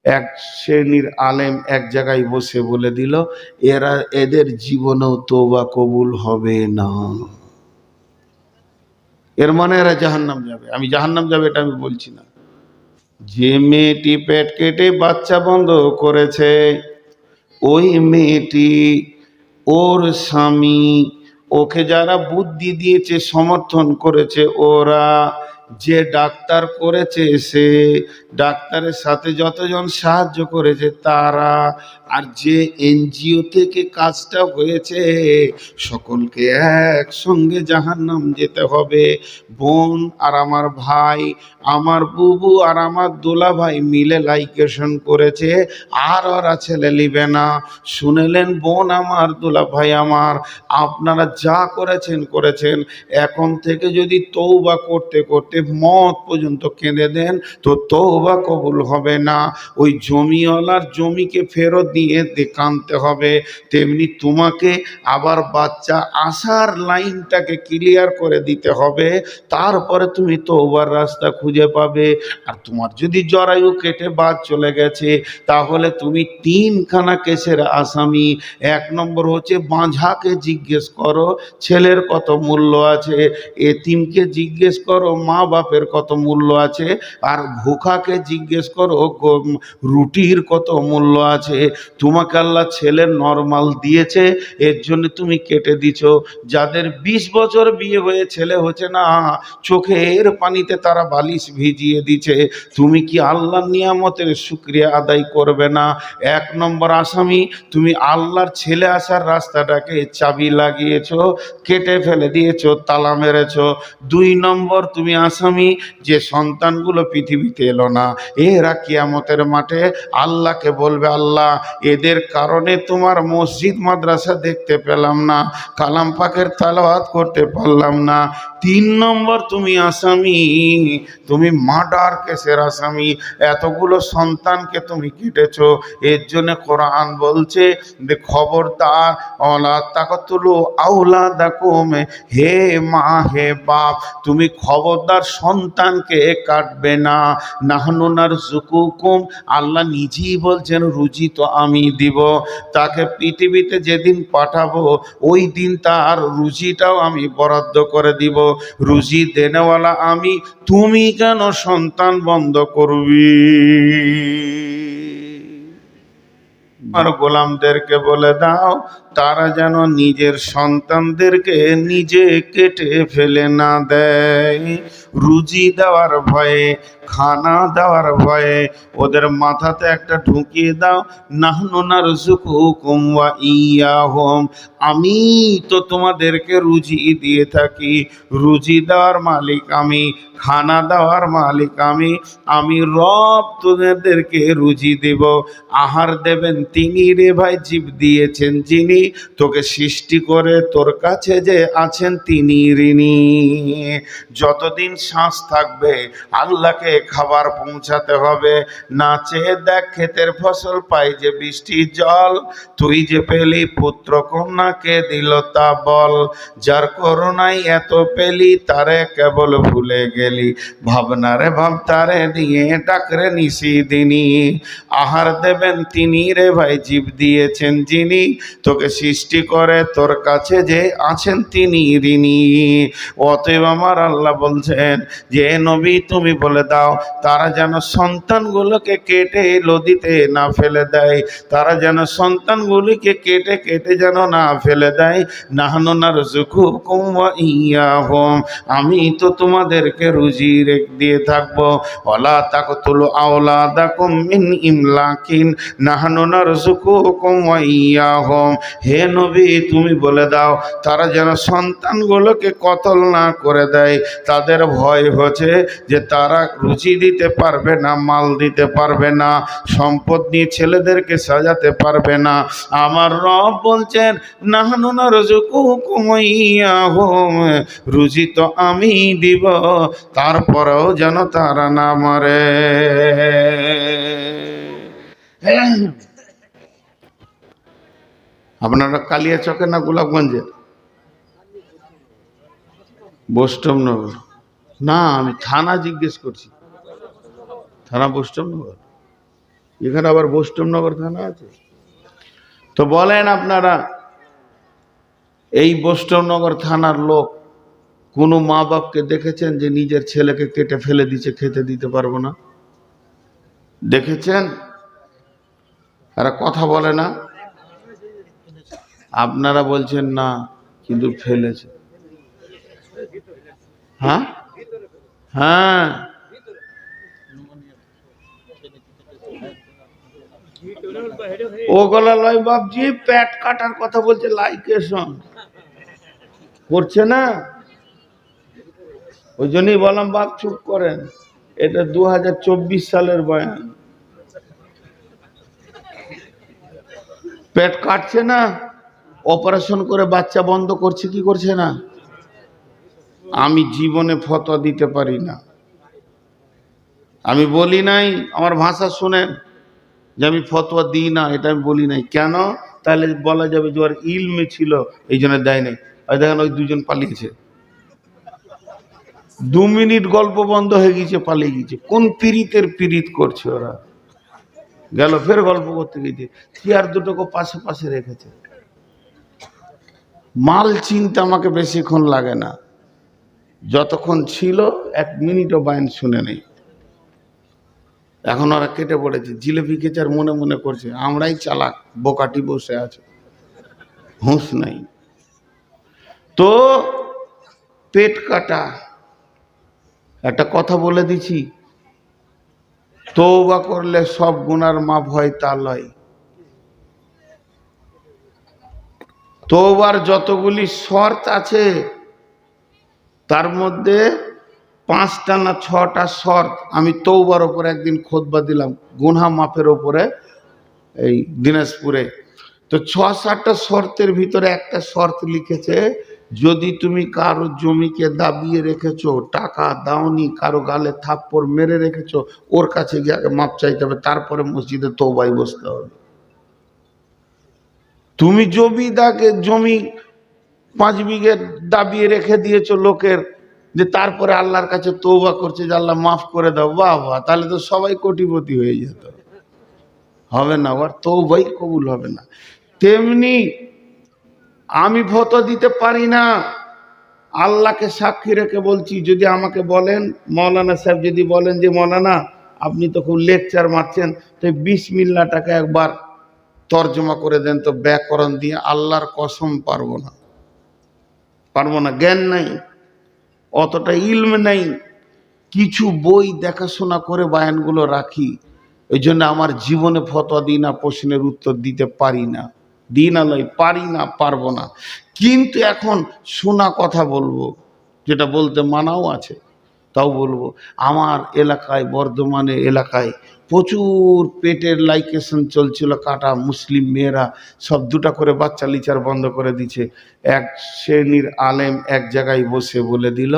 এক শ্রেণীর আলেম এক জায়গায় বসে বলে দিল, এদের জীবনেও তওবা কবুল হবে না। এর মানে এরা জাহান্নাম যাবে। আমি জাহান্নাম যাবে এটা আমি বলছি না। যে মেয়েটি পেট কেটে বাচ্চা বন্ধ করেছে, ওই মেয়েটি, ওর স্বামী, ওকে যারা বুদ্ধি দিয়েছে, সমর্থন করেছে, ওরা যে ডাক্তার করেছে, সে ডাক্তারের সাথে যতজন সাহায্য করেছে তারা, আর যে এনজিও থেকে কাজটা হয়েছে, সকলকে একসঙ্গে জাহান্নাম যেতে হবে। বোন আর আমার ভাই, আমার বুবু আর আমার দোলা ভাই মিলে লাইকেশন করেছে, আর ওরা ছেলে লিবে না। শুনেলেন বোন আমার, দোলা ভাই আমার, আপনারা যা করেছেন করেছেন, এখন থেকে যদি তওবা করতে করতে মত পর্যন্ত কেঁদে দেন তো তওবা কবুল হবে না। ওই জমিওয়ালার জমিকে ফেরত দিয়ে কাঁদতে হবে। তেমনি তোমাকে আবার বাচ্চা আসার লাইনটাকে ক্লিয়ার করে দিতে হবে, তারপরে তুমি তওবার রাস্তা খুঁজে পাবে। আর তোমার যদি জরায়ু কেটে বাদ চলে গেছে, তাহলে তুমি তিনখানা কেসের আসামি। এক নম্বর হচ্ছে বাঁঝাকে জিজ্ঞেস করো ছেলের কত মূল্য আছে, এতিমকে জিজ্ঞেস করো মা বাপের কত মূল্য আছে, আর ভুখাকে জিজ্ঞেস করো রুটির কত মূল্য আছে। তোমাকে আল্লাহ ছেলে নরমাল দিয়েছে, এর জন্য তুমি কেটে দিছ। যাদের 20 বছর বিয়ে হয়ে ছেলে হচ্ছে না, চোখের পানিতে তারা বালিশ ভিজিয়ে দিছে, তুমি কি আল্লাহর নিয়ামতের শুকরিয়া আদায় করবে না? এক নম্বর আসামি, তুমি আল্লাহর ছেলে আসার রাস্তাটাকে চাবি লাগিয়েছো, কেটে ফেলে দিয়েছো, তালা মেরেছো। 2 নম্বর তুমি আসামি, যে সন্তানগুলো পৃথিবীতে এলো না, এরা কিয়ামতের মাঠে আল্লাহকে বলবে, আল্লাহ এদের কারণে তোমার মসজিদ মাদ্রাসা দেখতে পেলাম না, কালাম পাকের তেলাওয়াত করতে পারলাম না। 3 নম্বর তুমি আসামি, তুমি মার্ডার কেসের আসামি, এতগুলো সন্তানকে তুমি কেটেছো। এর জন্য কোরআন বলছে যে খবরদার, ওয়ালা তাকতুলু আওলাদাকুম, হে মা হে বাপ, তুমি খবরদার সন্তানকে কাটবে না। নাহনু নারযুকুকুম, আল্লাহ নিজেই বলছেন রুজি তো আমি দিব, তাকে পৃথিবীতে যেদিন পাঠাবো ওই দিন তার রুজিটাও আমি বরাদ্দ করে দিব, রুজি দেনেওয়ালা আমি, তুমি কেন সন্তান বন্ধ করবি? আর গোলামদেরকে বলে দাও তারা যেন নিজের সন্তানদেরকে নিজে কেটে ফেলে না দেয়। রুজি দেওয়ার ভয়ে, খানা দেওয়ার ভয়ে ওদের মাথাতে একটা ঢুকিয়ে দাও, নাহনু নারযুকুকুম ওয়া ইয়াহুম, আমি তো তোমাদেরকে রুজি দিয়ে থাকি, রুজি দেওয়ার মালিক আমি, খানা দেওয়ার মালিক আমি, আমি রব তোমাদেরকে রুজি দেব, আহার দেবেন তিনি রে ভাই, জীব দিয়েছেন যিনি, তোকে সৃষ্টি করে তোর কাছে যে আছেন তিনি ঋণী। যতদিন শ্বাস থাকবে আল্লাহকে খাবার পৌঁছাতে হবে। না চেয়ে দেখ ক্ষেতের ফসল পাই যে বৃষ্টির জল, তুই যে পেলি পুত্র কন্যাকে দিল তা বল, যার করুণায় এত পেলি তারে কেবল ভুলে গেলি, ভাবনা রে ভাব তারে দিয়ে ডাকরে নিশি দিনী, আহার দেবেন তিনি রে ভাই, জীব দিয়েছেন যিনি, তোকে সৃষ্টি করে তোর কাছে যে আছেন তিনি ঋণী। অতএব আমার আল্লাহ বলছেন যে নবী তুমি বলে দাও তারা যেন সন্তানগুলোকে কেটে নদীতে না ফেলে দেয়, তারা যেন সন্তানগুলিকে কেটে কেটে যেন না ফেলে দেয়। নাহনু নারযুকুকুম ওয়া ইয়াহুম, আমি তো তোমাদেরকে রুজি দিয়ে থাকবো। ওয়ালা তাকতুলু আওলাদাকুম মিন ইমলাকিন, নাহনু নারযুকুকুম ওয়া ইয়াহুম, হে নবী তুমি বলে দাও তারা যেন সন্তানগুলোকে কতল না করে দেয়। তাদের ভয় হচ্ছে যে তারা রুচি দিতে পারবে না, মাল দিতে পারবে না, সম্পদ নিয়ে ছেলেদেরকে সাজাতে পারবে না। আমার রব বলছেন নাহনু নারযুকুকুম ওয়া ইয়াহুম, রুজি তো আমি দিব, তারপরেও যেন তারা না মরে। আপনারা কালিয়াচকে না গোলাপগঞ্জে? বৈষ্ণবনগর না, আমি থানা জিজ্ঞেস করছি, থানা বৈষ্ণবনগর। এখানে আবার বৈষ্ণবনগর থানা আছে। তো বলেন আপনারা, এই বৈষ্ণবনগর থানার লোক কোনো মা বাপকে দেখেছেন যে নিজের ছেলেকে কেটে ফেলে দিচ্ছে, খেতে দিতে পারবো না? দেখেছেন? এরা কথা বলে না। আপনারা বলছেন না, কিন্তু ফেলেছে। হ্যাঁ হ্যাঁ, ওগুলা লয় বাপজি, পেট কাটার কথা বলছে, লাইকেশন করছে না। ওই জন্যই বললাম বাপ চুপ করেন, এটা 2024 সালের বয়ান। পেট কাটছে না, অপারেশন করে বাচ্চা বন্ধ করছে কি করছে না? আমি জীবনে ফতোয়া দিতে পারি না। আমি বলি নাই, আমার ভাষা শুনেন, যে আমি ফতোয়া দিই না, এটা আমি বলি নাই। কেন? তাহলে বলা যাবে যে ওর ইলমে ছিল, এই জন্য দেয় নাই। ওই দেখেন, ওই দুজন পালিয়েছে, 2 মিনিট গল্প বন্ধ হয়ে গেছে, পালিয়ে গেছে। কোন পীড়িতের পীড়িত করছে ওরা? গেল ফের গল্প করতে গেছে, চেয়ার দুটোকে পাশে পাশে রেখেছে। মাল চিনতে আমাকে বেশিক্ষণ লাগে না, যতক্ষণ ছিল 1 মিনিটও বায়ন শুনে নেই। এখন ওরা কেটে পড়েছে, জিলেপি কেচার মনে মনে করছে আমরাই চালাক, বোকাটি বসে আছে, হুঁশ নাই। তো পেট কাটা, একটা কথা বলে দিছি, তওবা করলে সব গুনার মাপ হয় তা লয়। তওবার যতগুলি শর্ত আছে, তার মধ্যে 5টা না 6টা শর্ত আমি তওবার উপরে একদিন খুতবা দিলাম, গুনাহ মাপের উপরে, এই দিনাজপুরে। তো 6-7টা শর্তের ভিতরে একটা শর্ত লিখেছে, যদি তুমি কারো জমিকে দাবিয়ে রেখেছো, টাকা দাওনি, কারো গালে থাপ্পড় মেরে রেখেছো, ওর কাছে গিয়ে আগে মাপ চাইতে হবে, তারপরে মসজিদে তওবায় বসতে হবে। তুমি জমি 5 বিঘে দাবিয়ে রেখে দিয়েছো লোকের, যে তারপরে আল্লাহর কাছে তওবা করছে যে আল্লাহ মাফ করে দাও, বাহ বাহ, তাহলে তো সবাই কোটিপতি হয়ে যেত। হবে না, ওর তওবাই কবুল হবে না। তেমনি আমি ফতোয়া দিতে পারি না, আল্লাহকে সাক্ষী রেখে বলছি, যদি আমাকে বলেন, মৌলানা সাহেব যদি বলেন যে মৌলানা আপনি তো খুব লেকচার মারছেন, তো বিসমিল্লাহটাকে একবার তর্জমা করে দেন তো ব্যাকরণ দিয়ে, আল্লাহর কসম পারবো না, পারবো না, জ্ঞান নাই, অতটা ইলম নাই। কিছু বই দেখাশোনা করে বায়ানগুলো রাখি, ওই জন্য আমার জীবনে ফতোয়া দিই না, প্রশ্নের উত্তর দিতে পারি না, দিই না লয়, পারি না, পারবো না। কিন্তু এখন শোনা কথা বলবো, যেটা বলতে মানাও আছে, তাও বলবো। আমার এলাকায়, বর্ধমানে এলাকায় প্রচুর পেটের লাইকেশন চলছিল, কাটা মুসলিম মেয়েরা সব 2টা করে বাচ্চা লিচার বন্ধ করে দিচ্ছে। এক শ্রেণীর আলেম এক জায়গায় বসে বলে দিল,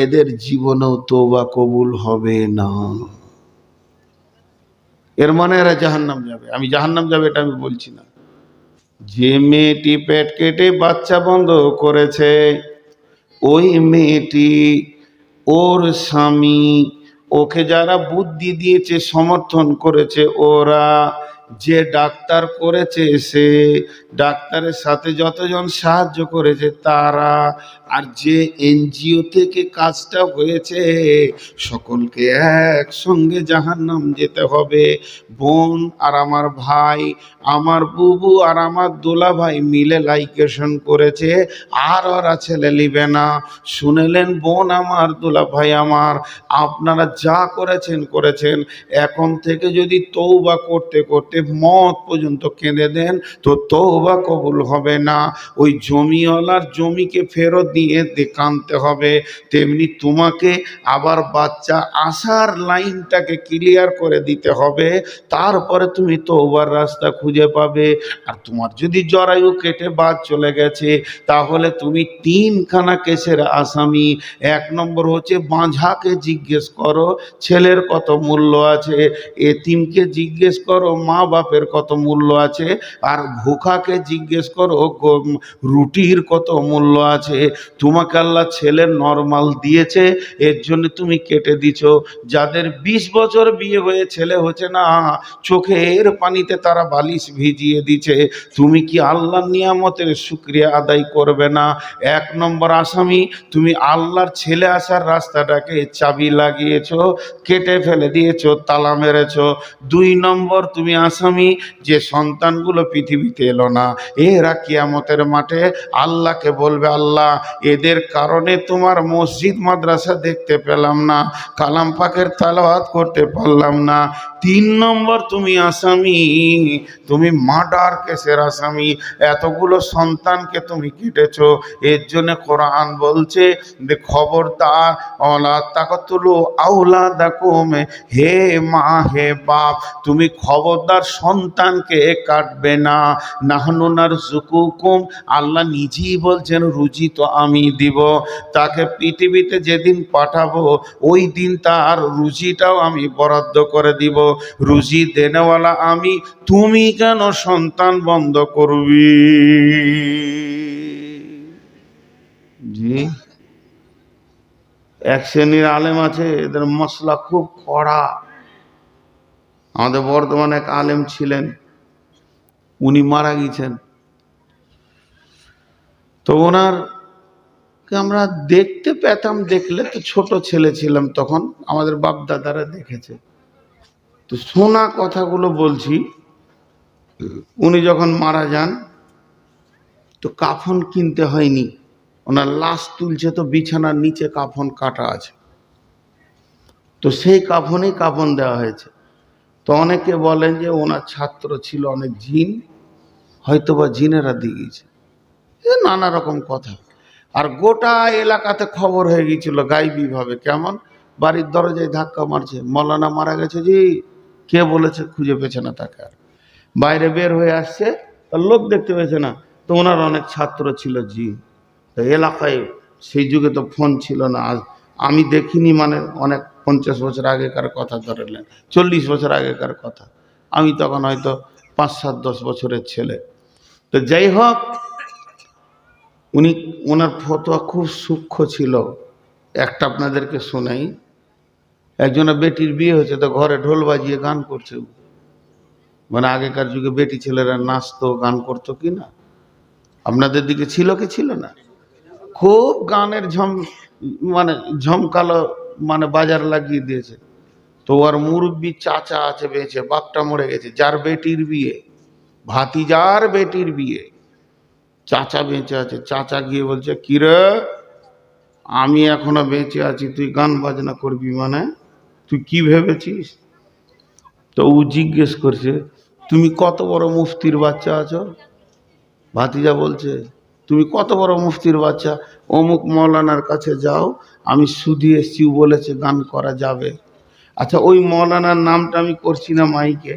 এদের জীবনেও তওবা কবুল হবে না। এর মানে এরা জাহান্নাম যাবে। আমি জাহান্নাম যাবে এটা আমি বলছি না। যে মেয়েটি পেট কেটে বাচ্চা বন্ধ করেছে, ওই মেয়েটি, ওর স্বামী, ওকে যারা বুদ্ধি দিয়েছে, সমর্থন করেছে, ওরা, যে ডাক্তার করেছে সে, ডাক্তারের সাথে যতজন সাহায্য করেছে তারা, আর যে এনজিও থেকে কাজটা হয়েছে, সকলকে একসঙ্গে জাহান্নাম যেতে হবে। বোন আর আমার ভাই, আমার বুবু আর আমার দোলা ভাই মিলে লাইকেশন করেছে, আর ওরা ছেলে লিবে না। শুনেলেন বোন আমার, দোলা ভাই আমার, আপনারা যা করেছেন করেছেন, এখন থেকে যদি তওবা করতে করতে মত পর্যন্ত কেঁদে দেন, তো তওবা কবুল হবে না। ওই জমিওয়ালার জমিকে ফেরত দিয়ে কাঁদতে হবে। তেমনি তোমাকে আবার বাচ্চা আসার লাইনটাকে ক্লিয়ার করে দিতে হবে, তারপরে তুমি তওবার রাস্তা খুঁজে পাবে। আর তোমার যদি জরায়ু কেটে বাদ চলে গেছে, তাহলে তুমি 3খানা কেসের আসামি। 1 নম্বর হচ্ছে, বাঁঝাকে জিজ্ঞেস করো ছেলের কত মূল্য আছে, এতিমকে জিজ্ঞেস করো মা বাপের কত মূল্য আছে, আর ভুখাকে জিজ্ঞেস করো রুটির কত মূল্য আছে। তোমাকে আল্লাহ ছেলে নরমাল দিয়েছে, এর জন্য তুমি কেটে দিছ। যাদের 20 বছর বিয়ে হয়ে ছেলে হচ্ছে না, চোখের পানিতে তারা বালিশ ভিজিয়ে দিচ্ছে, তুমি কি আল্লাহর নিয়ামতের শুকরিয়া আদায় করবে না? 1 নম্বর আসামি, তুমি আল্লাহর ছেলে আসার রাস্তাটাকে চাবি লাগিয়েছো, কেটে ফেলে দিয়েছো, তালা মেরেছো। 2 নম্বর তুমি আসামি, যে সন্তানগুলো পৃথিবীতে এলো না, এরা কিয়ামতের মাঠে আল্লাহকে বলবে, আল্লাহ এদের কারণে তোমার মসজিদ মাদ্রাসা দেখতে পেলাম না, কালাম পাকের তেলাওয়াত করতে পারলাম না। 3 নম্বর তুমি আসামি, তুমি মার্ডার কেসের আসামি, এতগুলো সন্তানকে তুমি কেটেছো। এর জন্য কোরআন বলছে যে খবরদার, ওয়ালা তাকতুলু আওলাদাকুম, হে মা হে বাপ, তুমি খবরদার সন্তানকে কাটবে না। নাহনু নারযুকুকুম, আল্লাহ নিজেই বলছেন রুজি তো আমি দিব, তাকে পৃথিবীতে যেদিন পাঠাবো ওই দিন তার রুজিটাও আমি বরাদ্দ করে দিব, রুজি দেনেওয়ালা আমি, তুমি কেন সন্তান বন্ধ করবি? জি, এক শ্রেণীর আলেম আছে, এদের মশলা খুব কড়া। আমাদের বর্ধমানে এক আলেম ছিলেন, উনি মারা গেছেন। তো ওনারকে আমরা দেখতে পেতাম, দেখলে তো ছোট ছেলে ছিলাম তখন, আমাদের বাপ দাদারা দেখেছে। তো শোনা কথাগুলো বলছি, উনি যখন মারা যান তো কাফন কিনতে হয়নি, ওনার লাশ তুলছে তো বিছানার নিচে কাফন কাটা আছে, তো সেই কাফনেই কাফন দেওয়া হয়েছে। তো অনেকে বলেন যে ওনার ছাত্র ছিল অনেক জিন, হয়তোবা জিনেরা দিয়ে গেছে, নানা রকম কথা। আর গোটা এলাকাতে খবর হয়ে গিয়েছিল গাইবী ভাবে। কেমন? বাড়ির দরজায় ধাক্কা মারছে, মৌলানা মারা গেছে জি, কে বলেছে? খুঁজে পেয়েছে না তাকে। আর বাইরে বের হয়ে আসছে, তার লোক দেখতে পেয়েছে না, তো ওনার অনেক ছাত্র ছিল জি। তো এলাকায় সেই যুগে তো ফোন ছিল না, আমি দেখিনি, মানে অনেক 50 বছর আগেকার কথা ধরলেন, 40 বছর আগেকার কথা, আমি তখন হয়তো 5, 7, 10 বছরের ছেলে। তো যাই হোক, ওনার ফতোয়া খুব সূক্ষ্ম ছিল। একটা আপনাদেরকে শোনাই। একজনের বেটির বিয়ে হয়েছে, তো ঘরে ঢোল বাজিয়ে গান করছে। মানে আগেকার যুগে বেটি ছেলেরা নাচতো, গান করতো কি না? আপনাদের দিকে ছিল কি ছিল না? খুব গানের মানে ঝমকালো, মানে বাজার লাগিয়ে দিয়েছে। তো আর মুরব্বী চাচা আছে বেঁচে, বাপটা মরে গেছে, যার বেটির বিয়ে, ভাতিজার বেটির বিয়ে, চাচা বেঁচে আছে। চাচা গিয়ে বলছে, কিরে আমি এখনো বেঁচে আছি, তুই গান বাজনা করবি? মানে তুই কি ভেবেছিস? তো ও জিজ্ঞেস করছে, তুমি কত বড় মুফতির বাচ্চা আছো? ভাতিজা বলছে, তুমি কত বড় মুফতির বাচ্চা? অমুক মৌলানার কাছে যাও, আমি শুধু এসছি, বলেছে গান করা যাবে। আচ্ছা, ওই মৌলানার নামটা আমি করছি না মাইকে,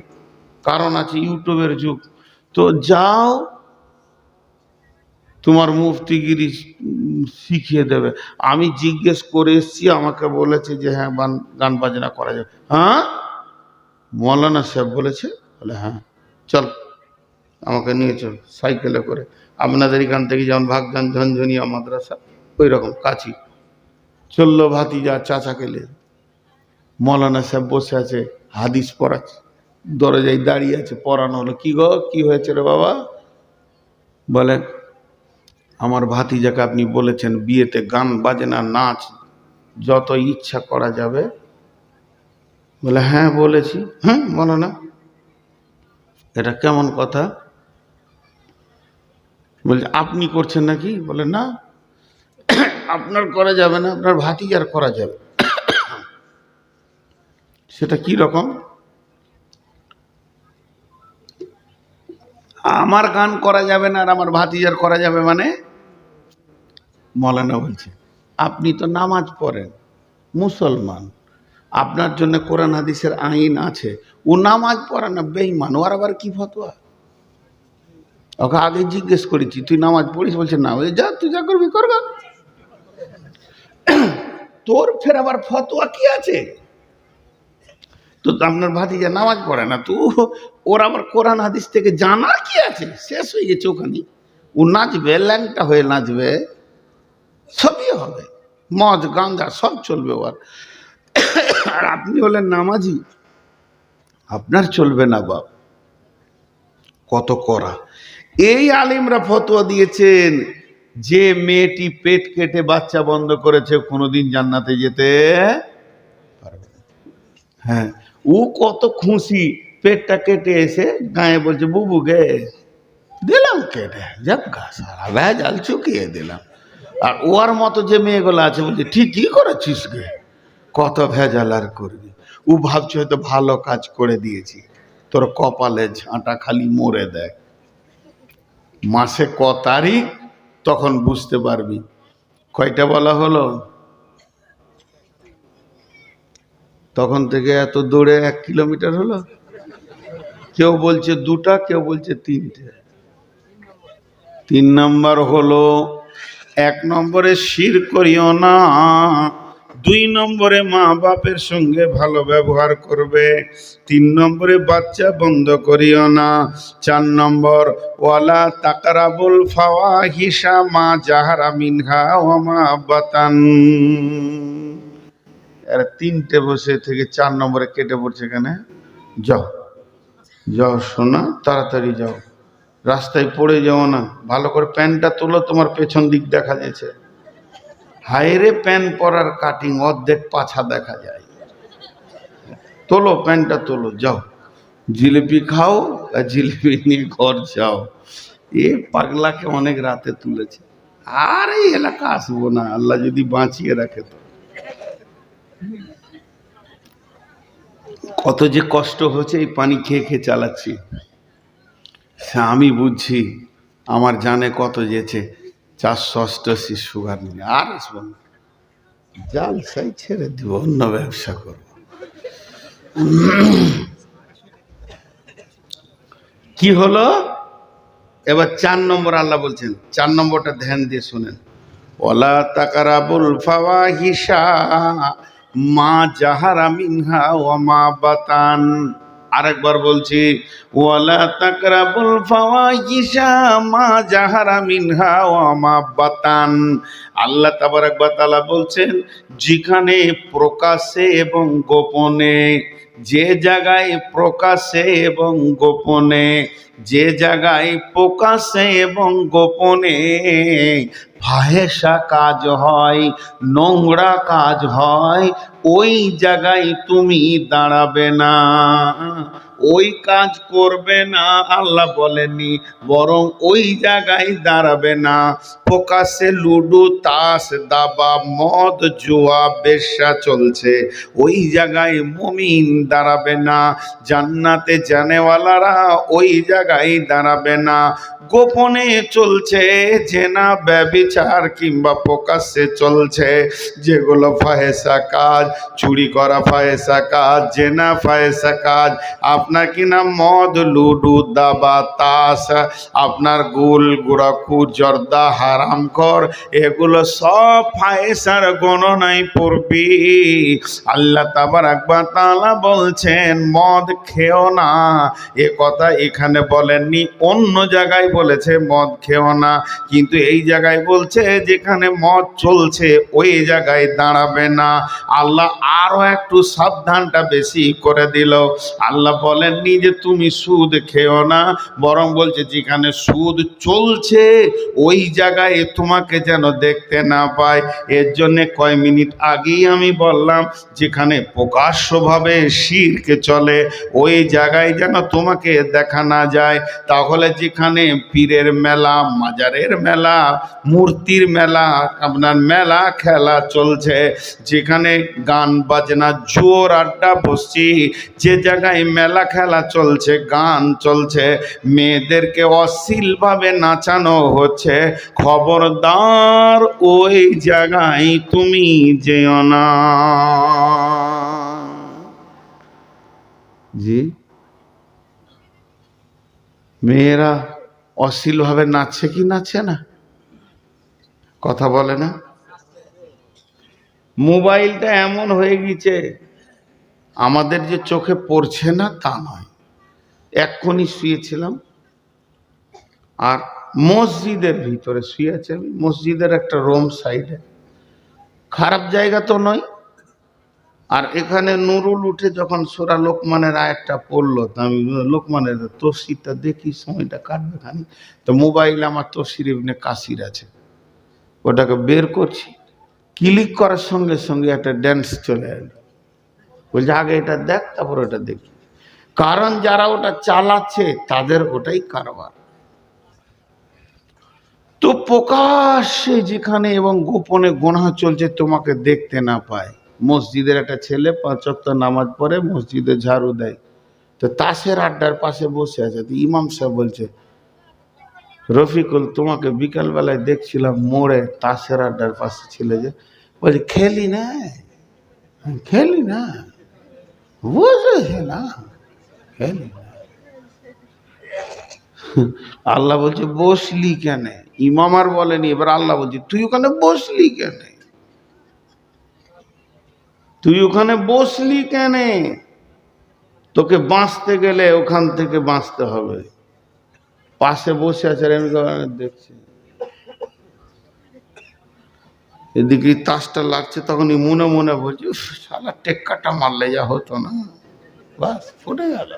কারণ আছে ইউটিউবের যুগ। তো যাও, তোমার মুফতিগিরি শিখিয়ে দেবে। আমি জিজ্ঞেস করে এসছি, আমাকে বলেছে যে হ্যাঁ গান বাজনা করা যাবে। হ্যাঁ, মৌলানা সাহেব বলেছে? বলে হ্যাঁ, চল আমাকে নিয়ে চল সাইকেলে করে। আপনাদের এখান থেকে যেমন ভাগজান ঝনঝনিয়া মাদ্রাসা ওই রকম কাছি চললো ভাতিজা চাচাকে নিয়ে। মৌলানা সাহেব বসে আছে, হাদিস পড়াচ্ছে, দরজায় দাঁড়িয়ে আছে, পড়ানো হলো। কি গো, কি হয়েছে রে বাবা? বলেন, আমার ভাতিজাকে আপনি বলেছেন বিয়েতে গান বাজনা নাচ যত ইচ্ছা করা যাবে। বলে হ্যাঁ বলেছি। হ্যাঁ, বলো না, এটা কেমন কথা? বলছে আপনি করছেন নাকি? বলে না, আপনার করা যাবে না, আপনার ভাতিজার করা যাবে। সেটা কি রকম? আমার গান করা যাবে না আর আমার ভাতিজার করা যাবে মানে? মৌলানা বলছে, আপনি তো নামাজ পড়েন, মুসলমান, আপনার জন্য কোরআন হাদিসের আইন আছে। ও নামাজ পড়ে না, বেঈমান, ওর আবার কি ফতোয়া? ওকে আগে জিজ্ঞেস করেছি, তুই নামাজ পড়িস? বলছে না। ওই যা, তুই যা করবি করবা, তোর ফের আবার ফতোয়া কি আছে? তো আপনার ভাতিজা নামাজ পড়ে না, তো ওর আবার কোরআন হাদিস থেকে জানার কি আছে? শেষ হয়ে গেছে ওখানে। ও নাচবে, ল্যাংটা হয়ে নাচবে, সবই হবে, মদ গাঁজা সব চলবে। আর আপনি হলেন নামাজি, আপনার চলবে না বাপ। কত করা। এই আলিমরা ফতোয়া দিয়েছেন যে মেয়েটি পেট কেটে বাচ্চা বন্ধ করেছে কোনোদিন জান্নাতে যেতে পারবে না। হ্যাঁ, ও কত খুশি, পেটটা কেটে এসে গায়ে বলছে বুবু গে দিলাম কেটে, যাক গা সারা ভেজাল চুকিয়ে দিলাম। আর ওর মতো যে মেয়েগুলো আছে বলছে ঠিকই করেছিস গে, কত ভেজাল আর করবি। ও ভাবছে হয়তো ভালো কাজ করে দিয়েছি, তোর কপালে ঝাঁটা খালি মরে দেয়। মাসে ক তারিখ তখন বুঝতে পারবি। কয়টা বলা হলো? তখন থেকে এত দৌড়ে 1 কিলোমিটার হলো। কেউ বলছে 2টা, কেউ বলছে 3টে। 3 নম্বর হলো, 1 নম্বরে শির করিও না, 2 নম্বরে মা বাপের সঙ্গে ভালো ব্যবহার করবে, 3 নম্বরে বাচ্চা বন্ধ করিও না, 4 নম্বর ওয়ালা তাকরাবুল ফাওয়াহিশা মা জাহারা মিনহা ওয়া মা বাতান। আর 3টে বসে থেকে 4 নম্বরে কেটে পড়ছে। কেন? যাও যাও শোনা, তাড়াতাড়ি যাও, রাস্তায় পড়ে যাও না, ভালো করে প্যান্টটা তোলো, তোমার পেছন দিক দেখা যাচ্ছে। হায়রে প্যান্ট পরার কাটিং, অর্ধেক পাছা দেখা যায়। তোলো প্যান্টটা তোলো, যাও জিলিপি খাও, আর জিলিপি নিয়ে ঘর যাও। এ পাগলাকে অনেক রাতে তুলেছে। আর এই এলাকা আসবো না, আল্লাহ যদি বাঁচিয়ে রাখে তো। কত যে কষ্ট হচ্ছে এই পানি খেয়ে খেয়ে চালাচ্ছি, সে আমি বুঝছি। আমার জানে কত যেছে, 488 সুগার নিয়ে আর আসবো না, জাল সাই ছেড়ে দিব, অন্য ব্যবসা করব। কি হলো এবার? 4 নম্বর আল্লাহ বলছেন, 4 নম্বরটা ধ্যান দিয়ে শুনেন। ওয়ালা তাকরাবুল ফাওয়াহিশা মা জাহারা মিনহা ওয়া মা বাতান। আরেকবার বলছি, ওয়ালা তাকরাবুল ফাওয়াহিশা মা জাহারা মিনহা ওয়া মা বাতান। আল্লাহ তাবারাক ওয়া তাআলা বলছেন, যেখানে প্রকাশ্যে এবং গোপনে, যে জায়গায় প্রকাশ্যে এবং গোপনে, যে জায়গায় প্রকাশ্যে এবং গোপনে ফাহেসা কাজ হয়, নোংরা কাজ হয়, ওই জায়গায় তুমি দাঁড়াবে না, ওই কাজ করবে না। আল্লাহ বলেননি, বরং ওই জায়গায় দাঁড়াবে না। প্রকাশ্যে লুডো তাস দাবা মদ জুয়া বেশ্যা চলছে, ওই জায়গায় মুমিন দাঁড়াবে না। জান্নাতে জানেওয়ালারা ওই জায়গায় দাঁড়াবে না। গোপনে চলছে জেনা ব্যভিচার, কিংবা প্রকাশ্যে চলছে যেগুলো ফাহেসা কাজ, চুরি করা ফাহেসা কাজ, জেনা ফাহেসা কাজ, আপনার কিনা মদ লুডু দাবা তাস, আপনার গুল গুড়াখুর জর্দা হারামখোর, এগুলো সব ফাহেসার গণনায় পড়বি। আল্লাহ তাবারাক ওয়া তাআলা বলছেন মদ খেও না। এ কথা এখানে বলেননি, অন্য জায়গায় বলেছে মদ খেও না, কিন্তু এই জায়গায় বলছে যেখানে মদ চলছে ওই জায়গায় দাঁড়াবে না। আল্লাহ আরো একটু সাবধানটা বেশি করে দিল। আল্লাহ বলেননি যে তুমি সুদ খেও না, বরং বলছে যেখানে সুদ চলছে ওই জায়গায় তোমাকে যেন দেখতে না পায়। এর জন্য কয় মিনিট আগেই আমি বললাম, যেখানে প্রকাশ্যভাবে শিরক চলে ওই জায়গায় যেন তোমাকে দেখা না যায়। তাহলে যেখানে পীরের মেলা, মাজারের মেলা, মূর্তির মেলা, আপনার মেলা খেলা চলছে, যেখানে গান বাজনা জোর আড্ডা বসছি, যে জায়গায় মেলা খেলা চলছে, গান চলছে, মেয়েদেরকে অশ্লীলভাবে নাচানো হচ্ছে, খবরদার ওই জায়গায় তুমি যেও না। জি, মেয়েরা অশ্লীলভাবে নাচছে কি নাচছে না? কথা বলে না? মোবাইলটা এমন হয়ে গেছে, আমাদের যে চোখে পড়ছে না তা নয়। এক্ষুনি শুয়েছিলাম, আর মসজিদের ভিতরে শুয়ে আছে, আমি মসজিদের একটা রুম সাইডে, খারাপ জায়গা তো নয়। আর এখানে নুরুল উঠে যখন সূরা লোকমানের আয়াতটা পড়লো, তো আমি লোকমানের তফসিরটা দেখি, সময়টা কাটবে খানি, তো মোবাইল আমার তফসির ইবনে কাসির আছে, ওটাকে বের করছি, ক্লিক করার সঙ্গে সঙ্গে একটা ড্যান্স চলে এলো। বলছে আগে এটা দেখ, তারপর ওটা দেখি। কারণ যারা ওটা চালাচ্ছে তাদের ওটাই কারবার। তো প্রকাশ্যে যেখানে এবং গোপনে গুনাহ চলছে তোমাকে দেখতে না পায়। মসজিদের একটা ছেলে 5 ওয়াক্ত নামাজ পড়ে, মসজিদে ঝাড়ু দেয়, তো তাসের আড্ডার পাশে বসে আছে। তো ইমাম সাহেব বলছে, রফিকুল তোমাকে বিকালবেলায় দেখছিলাম মোড়ে তাসের আড্ডার পাশে ছিলে যে। বলছে খেলি না, খেলি না, বুঝেছে না, খেলি না। আল্লাহ বলছে বসলি কেন? ইমাম আর বলেনি, এবার আল্লাহ বলছে তুই ওখানে বসলি কেন? তুই ওখানে বসলি কেন? তোকে বাঁচতে গেলে ওখান থেকে বাঁচতে হবে। পাশে বসে আছে, আমি দেখছি এদিকে তাসটা লাগছে, তখনই মনে মনে বলছি শালা টেক্কাটা মারলে যা হতো না, বাস ফুটে গেল,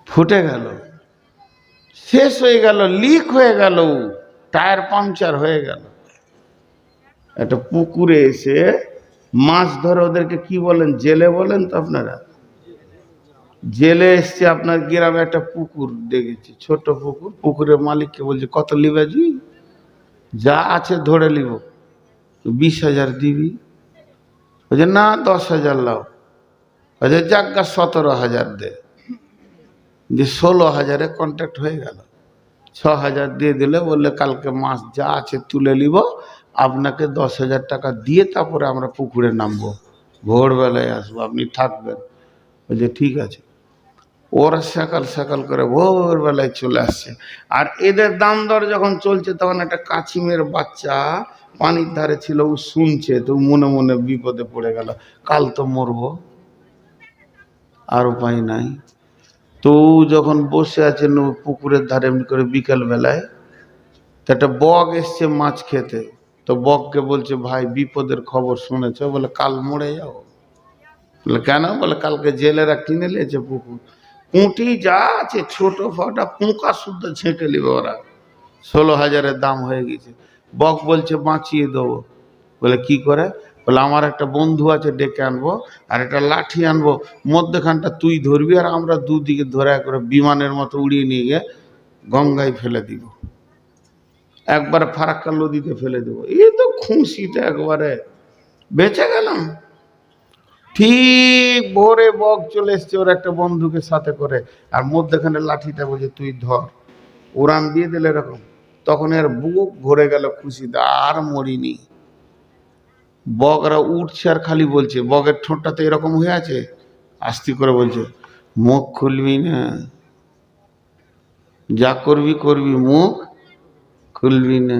ফুটে গেল, শেষ হয়ে গেল, লিক হয়ে গেল, টায়ার পাংচার হয়ে গেল। একটা পুকুরে এসে মাছ ধরে, ওদেরকে কি বলেন, জেলে বলেন তো আপনারা? জেলে এসছে, আপনার গ্রামে একটা পুকুর দেখেছি, ছোট পুকুর, পুকুরের মালিককে বলছে কত লিবাজি? যা আছে ধরে লিব। 20,000 দিবি? বলছে না 10,000 লাও। বলছে যাজ্ঞা 17,000 দে। যে 16,000-এ কন্ট্যাক্ট হয়ে গেল। 6,000 দিয়ে দিলে, বললে কালকে মাছ যা আছে তুলে নিব, আপনাকে 10,000 টাকা দিয়ে তারপরে আমরা পুকুরে নামবো, ভোরবেলায় আসবো, আপনি থাকবেন। বলছে ঠিক আছে। ওরা সকাল সকাল করে ভোরবেলায় চলে আসছে। আর এদের দাম দর যখন চলছে, তখন একটা কাছিমের বাচ্চা পানির ধারে ছিল, ও শুনছে, তো মনে মনে বিপদে পড়ে গেল, কাল তো মরবো, আর উপায় নাই। তো যখন বসে আছে পুকুরের ধারে এমনি করে বিকাল বেলায়, তো একটা বক এসছে মাছ খেতে। তো বককে বলছে ভাই বিপদের খবর শুনেছ? বলে কাল মরে যাও। বলে কেন? বলে কালকে জেলেরা কিনে নিয়েছে পুকুর, পুঁটি যা আছে ছোট ফটা পোকা শুদ্ধ ছেঁকে নেবে ওরা, 16,000-এর দাম হয়ে গেছে। বক বলছে বাঁচিয়ে দেবো। বলে কি করে? বলে আমার একটা বন্ধু আছে, ডেকে আনবো, আর একটা লাঠি আনবো, মধ্যখানটা তুই ধরবি, আর আমরা দুদিকে ধরে করে বিমানের মতো উড়িয়ে নিয়ে গিয়ে গঙ্গায় ফেলে দিব, একবার ফারাক্কা নদীতে ফেলে দেবো। এই তো খুশিতে একবারে বেঁচে গেলাম। ঠিক ভোরে বক চলে এসছে ওর একটা বন্ধুকে সাথে করে, আর মধ্যখানে লাঠিটা বলছে তুই ধর, উড়ান দিয়ে দিলে এরকম। তখন এর বুক ভরে গেল খুশিতে, আর মরিনি। বকরা উঠছে আর খালি বলছে, বকের ঠোঁটটা তো এরকম হয়ে আছে, আস্তে করে বলছে মুখ খুলবি না, যা করবি করবি, মুখ খুলবি না,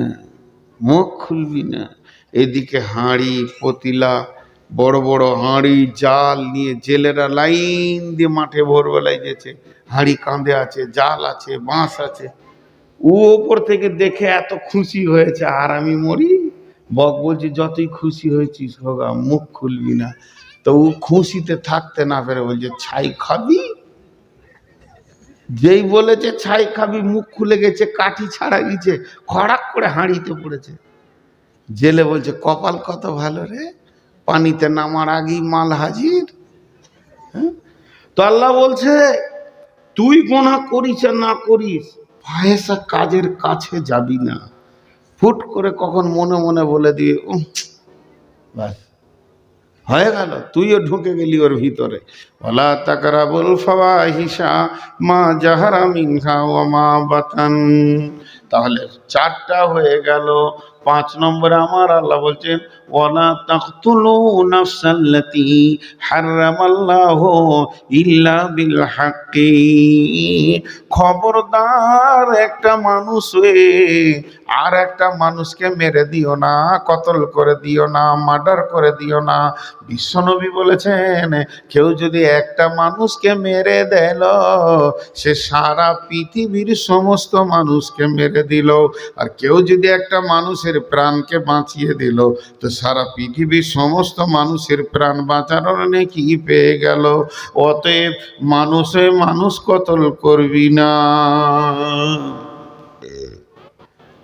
মুখ খুলবি না। এদিকে হাঁড়ি পতিলা, বড় বড় হাঁড়ি জাল নিয়ে জেলেরা লাইন দিয়ে মাঠে ভোরবেলায় যেছে, হাঁড়ি কাঁধে আছে, জাল আছে, বাঁশ আছে। ও ওপর থেকে দেখে এত খুশি হয়েছে, আর আমি মরি। বক বলছে যতই খুশি হয়েছিস হোগা, মুখ খুলবি না। তো ও খুশিতে থাকতে না পেরে বলছে ছাই খাবি। যেই বলেছে ছাই খাবি, মুখ খুলে গেছে, কাঠি ছাড়া গেছে, খড়াক করে হাঁড়িতে পড়েছে। জেলে বলছে কপাল কত ভালো রে, পানিতে নামার আগেই মাল হাজির। হ্যাঁ? তো আল্লাহ বলছে তুই গুনাহ করিস আর না করিস, ফাহেসা কাজের কাছে যাবি না। ফুট করে কখন মনে মনে বলে দিয়ে বাস হয়ে গেল, তুইও ঢুকে গেলি ওর ভিতরে। ওয়ালা তাকরাবুল ফাওয়াহিশা মা জাহারা মিনহা ওয়া মা বাতান। তাহলে 4টা হয়ে গেল, 5 নম্বরে আমার আল্লাহ বলছেন ওয়ালা তাকতুলু নাফসাল্লাতী হারামাল্লাহু ইল্লা বিল হাক্কি। খবরদার একটা মানুষ হয়ে আর একটা মানুষকে মেরে দিও না, কতল করে দিও না, মার্ডার করে দিও না। বিশ্বনবী বলেছেন কেউ যদি একটা মানুষকে মেরে দিল সে সারা পৃথিবীর সমস্ত মানুষকে মেরে দিল, আর কেউ যদি একটা মানুষের প্রাণকে বাঁচিয়ে দিল তো সারা পৃথিবীর সমস্ত মানুষের প্রাণ বাঁচানোর নেকি পেয়ে গেল। অতএব মানুষে মানুষ কতল করবি না।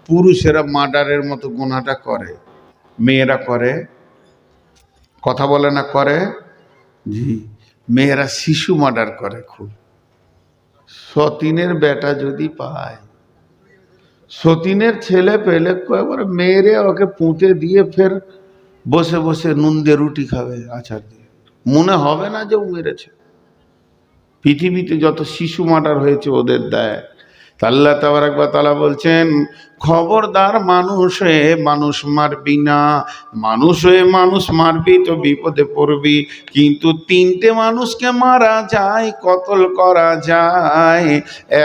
পুরুষেরা মার্ডারের মতো গুনাহটা করে, মেয়েরা করে, কথা বলে না করে? জি, মেয়েরা শিশু মার্ডার করে খুব। সতীনের বেটা যদি পায়, সতীনের ছেলে পেলে একবারে মেরে ওকে পুঁতে দিয়ে ফের বসে বসে নুন দিয়ে রুটি খাবে আচার দিয়ে, মনে হবে না যে ও মেরেছে। পৃথিবীতে যত শিশু মার্ডার হয়েছে ওদের দেয়। আল্লাহ তাবারক ওয়া তাআলা বলছেন খবরদার মানুষ হয়ে মানুষ মারবি না। মানুষ হয়ে মানুষ মারবি তো বিপদে পড়বি। কিন্তু 3টে মানুষকে মারা যায়, কতল করা যায়।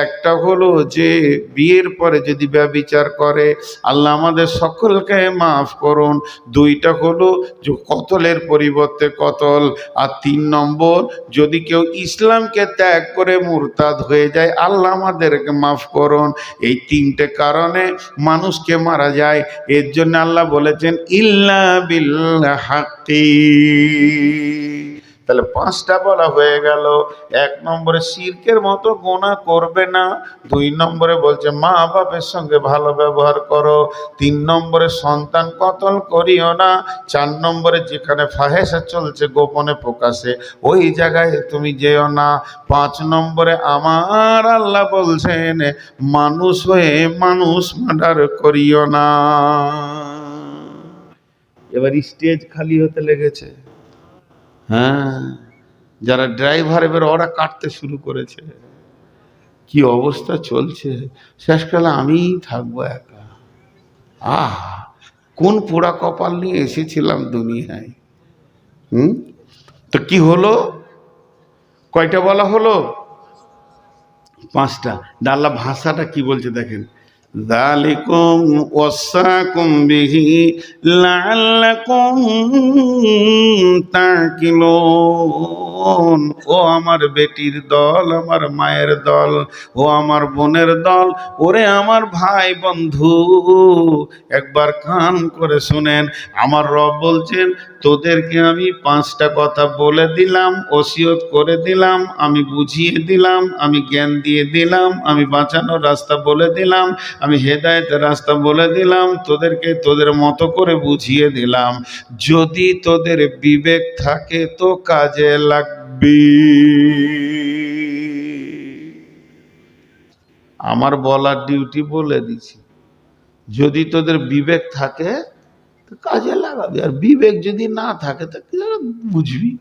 একটা হলো যে বিয়ের পরে যদি ব্যভিচার করে, আল্লাহ আমাদের সকলকে মাফ করুন। 2টা হলো যে কতলের পরিবর্তে কতল। আর 3 নম্বর যদি কেউ ইসলামকে ত্যাগ করে মুরতাদ হয়ে যায়, আল্লাহ আমাদেরকে মাফ করুন। এই 3টে কারণে মানুষকে মারা যায়। এর জন্য আল্লাহ বলেছেন ইল্লা বিল হাক্কি। তাহলে 5টা বলা হয়ে গেল। 1 নম্বরে শিরকের মতো গুনাহ করবে না। 2 নম্বরে বলছে মা বাপের সঙ্গে ভালো ব্যবহার করো। 3 নম্বরে সন্তান কতল করিও না। 4 নম্বরে যেখানে ফাহেসা চলছে গোপনে প্রকাশে ওই জায়গায় তুমি যেও না। 5 নম্বরে আমার আল্লাহ বলছেন মানুষ হয়ে মানুষ মার্ডার করিও না। এবার স্টেজ খালি হতে লেগেছে। হ্যাঁ, যারা ড্রাইভার এবার ওরা কাটতে শুরু করেছে। কি অবস্থা চলছে, শেষকালে আমিই থাকবো একা। কোন পোড়া কপাল নিয়ে এসেছিলাম দুনিয়ায়। তো কি হলো, কয়টা বলা হলো? 5টা। আল্লাহ ভাষাটা কি বলছে দেখেন, যালিকুম ওয়াসাকুম বিহি লাআল্লাকুম তাকিলুন। ও আমার বেটির দল, আমার মায়ের দল, ও আমার বোনের দল, ওরে আমার ভাই বন্ধু, একবার কান করে শুনেন। আমার রব বলছেন তোদেরকে আমি 5টা কথা বলে দিলাম, ওসিয়ত করে দিলাম, আমি বুঝিয়ে দিলাম, আমি জ্ঞান দিয়ে দিলাম, আমি বাঁচানোর রাস্তা বলে দিলাম, আমি হেদায়েতের রাস্তা বলে দিলাম, তোদেরকে তোদের মতো করে বুঝিয়ে দিলাম। যদি তোদের বিবেক থাকে তো কাজে লাগবে। আমার বলার ডিউটি বলে দিছি, যদি তোদের বিবেক থাকে তো কাজে লাগাবি, আর বিবেক যদি না থাকে তো বুঝবি।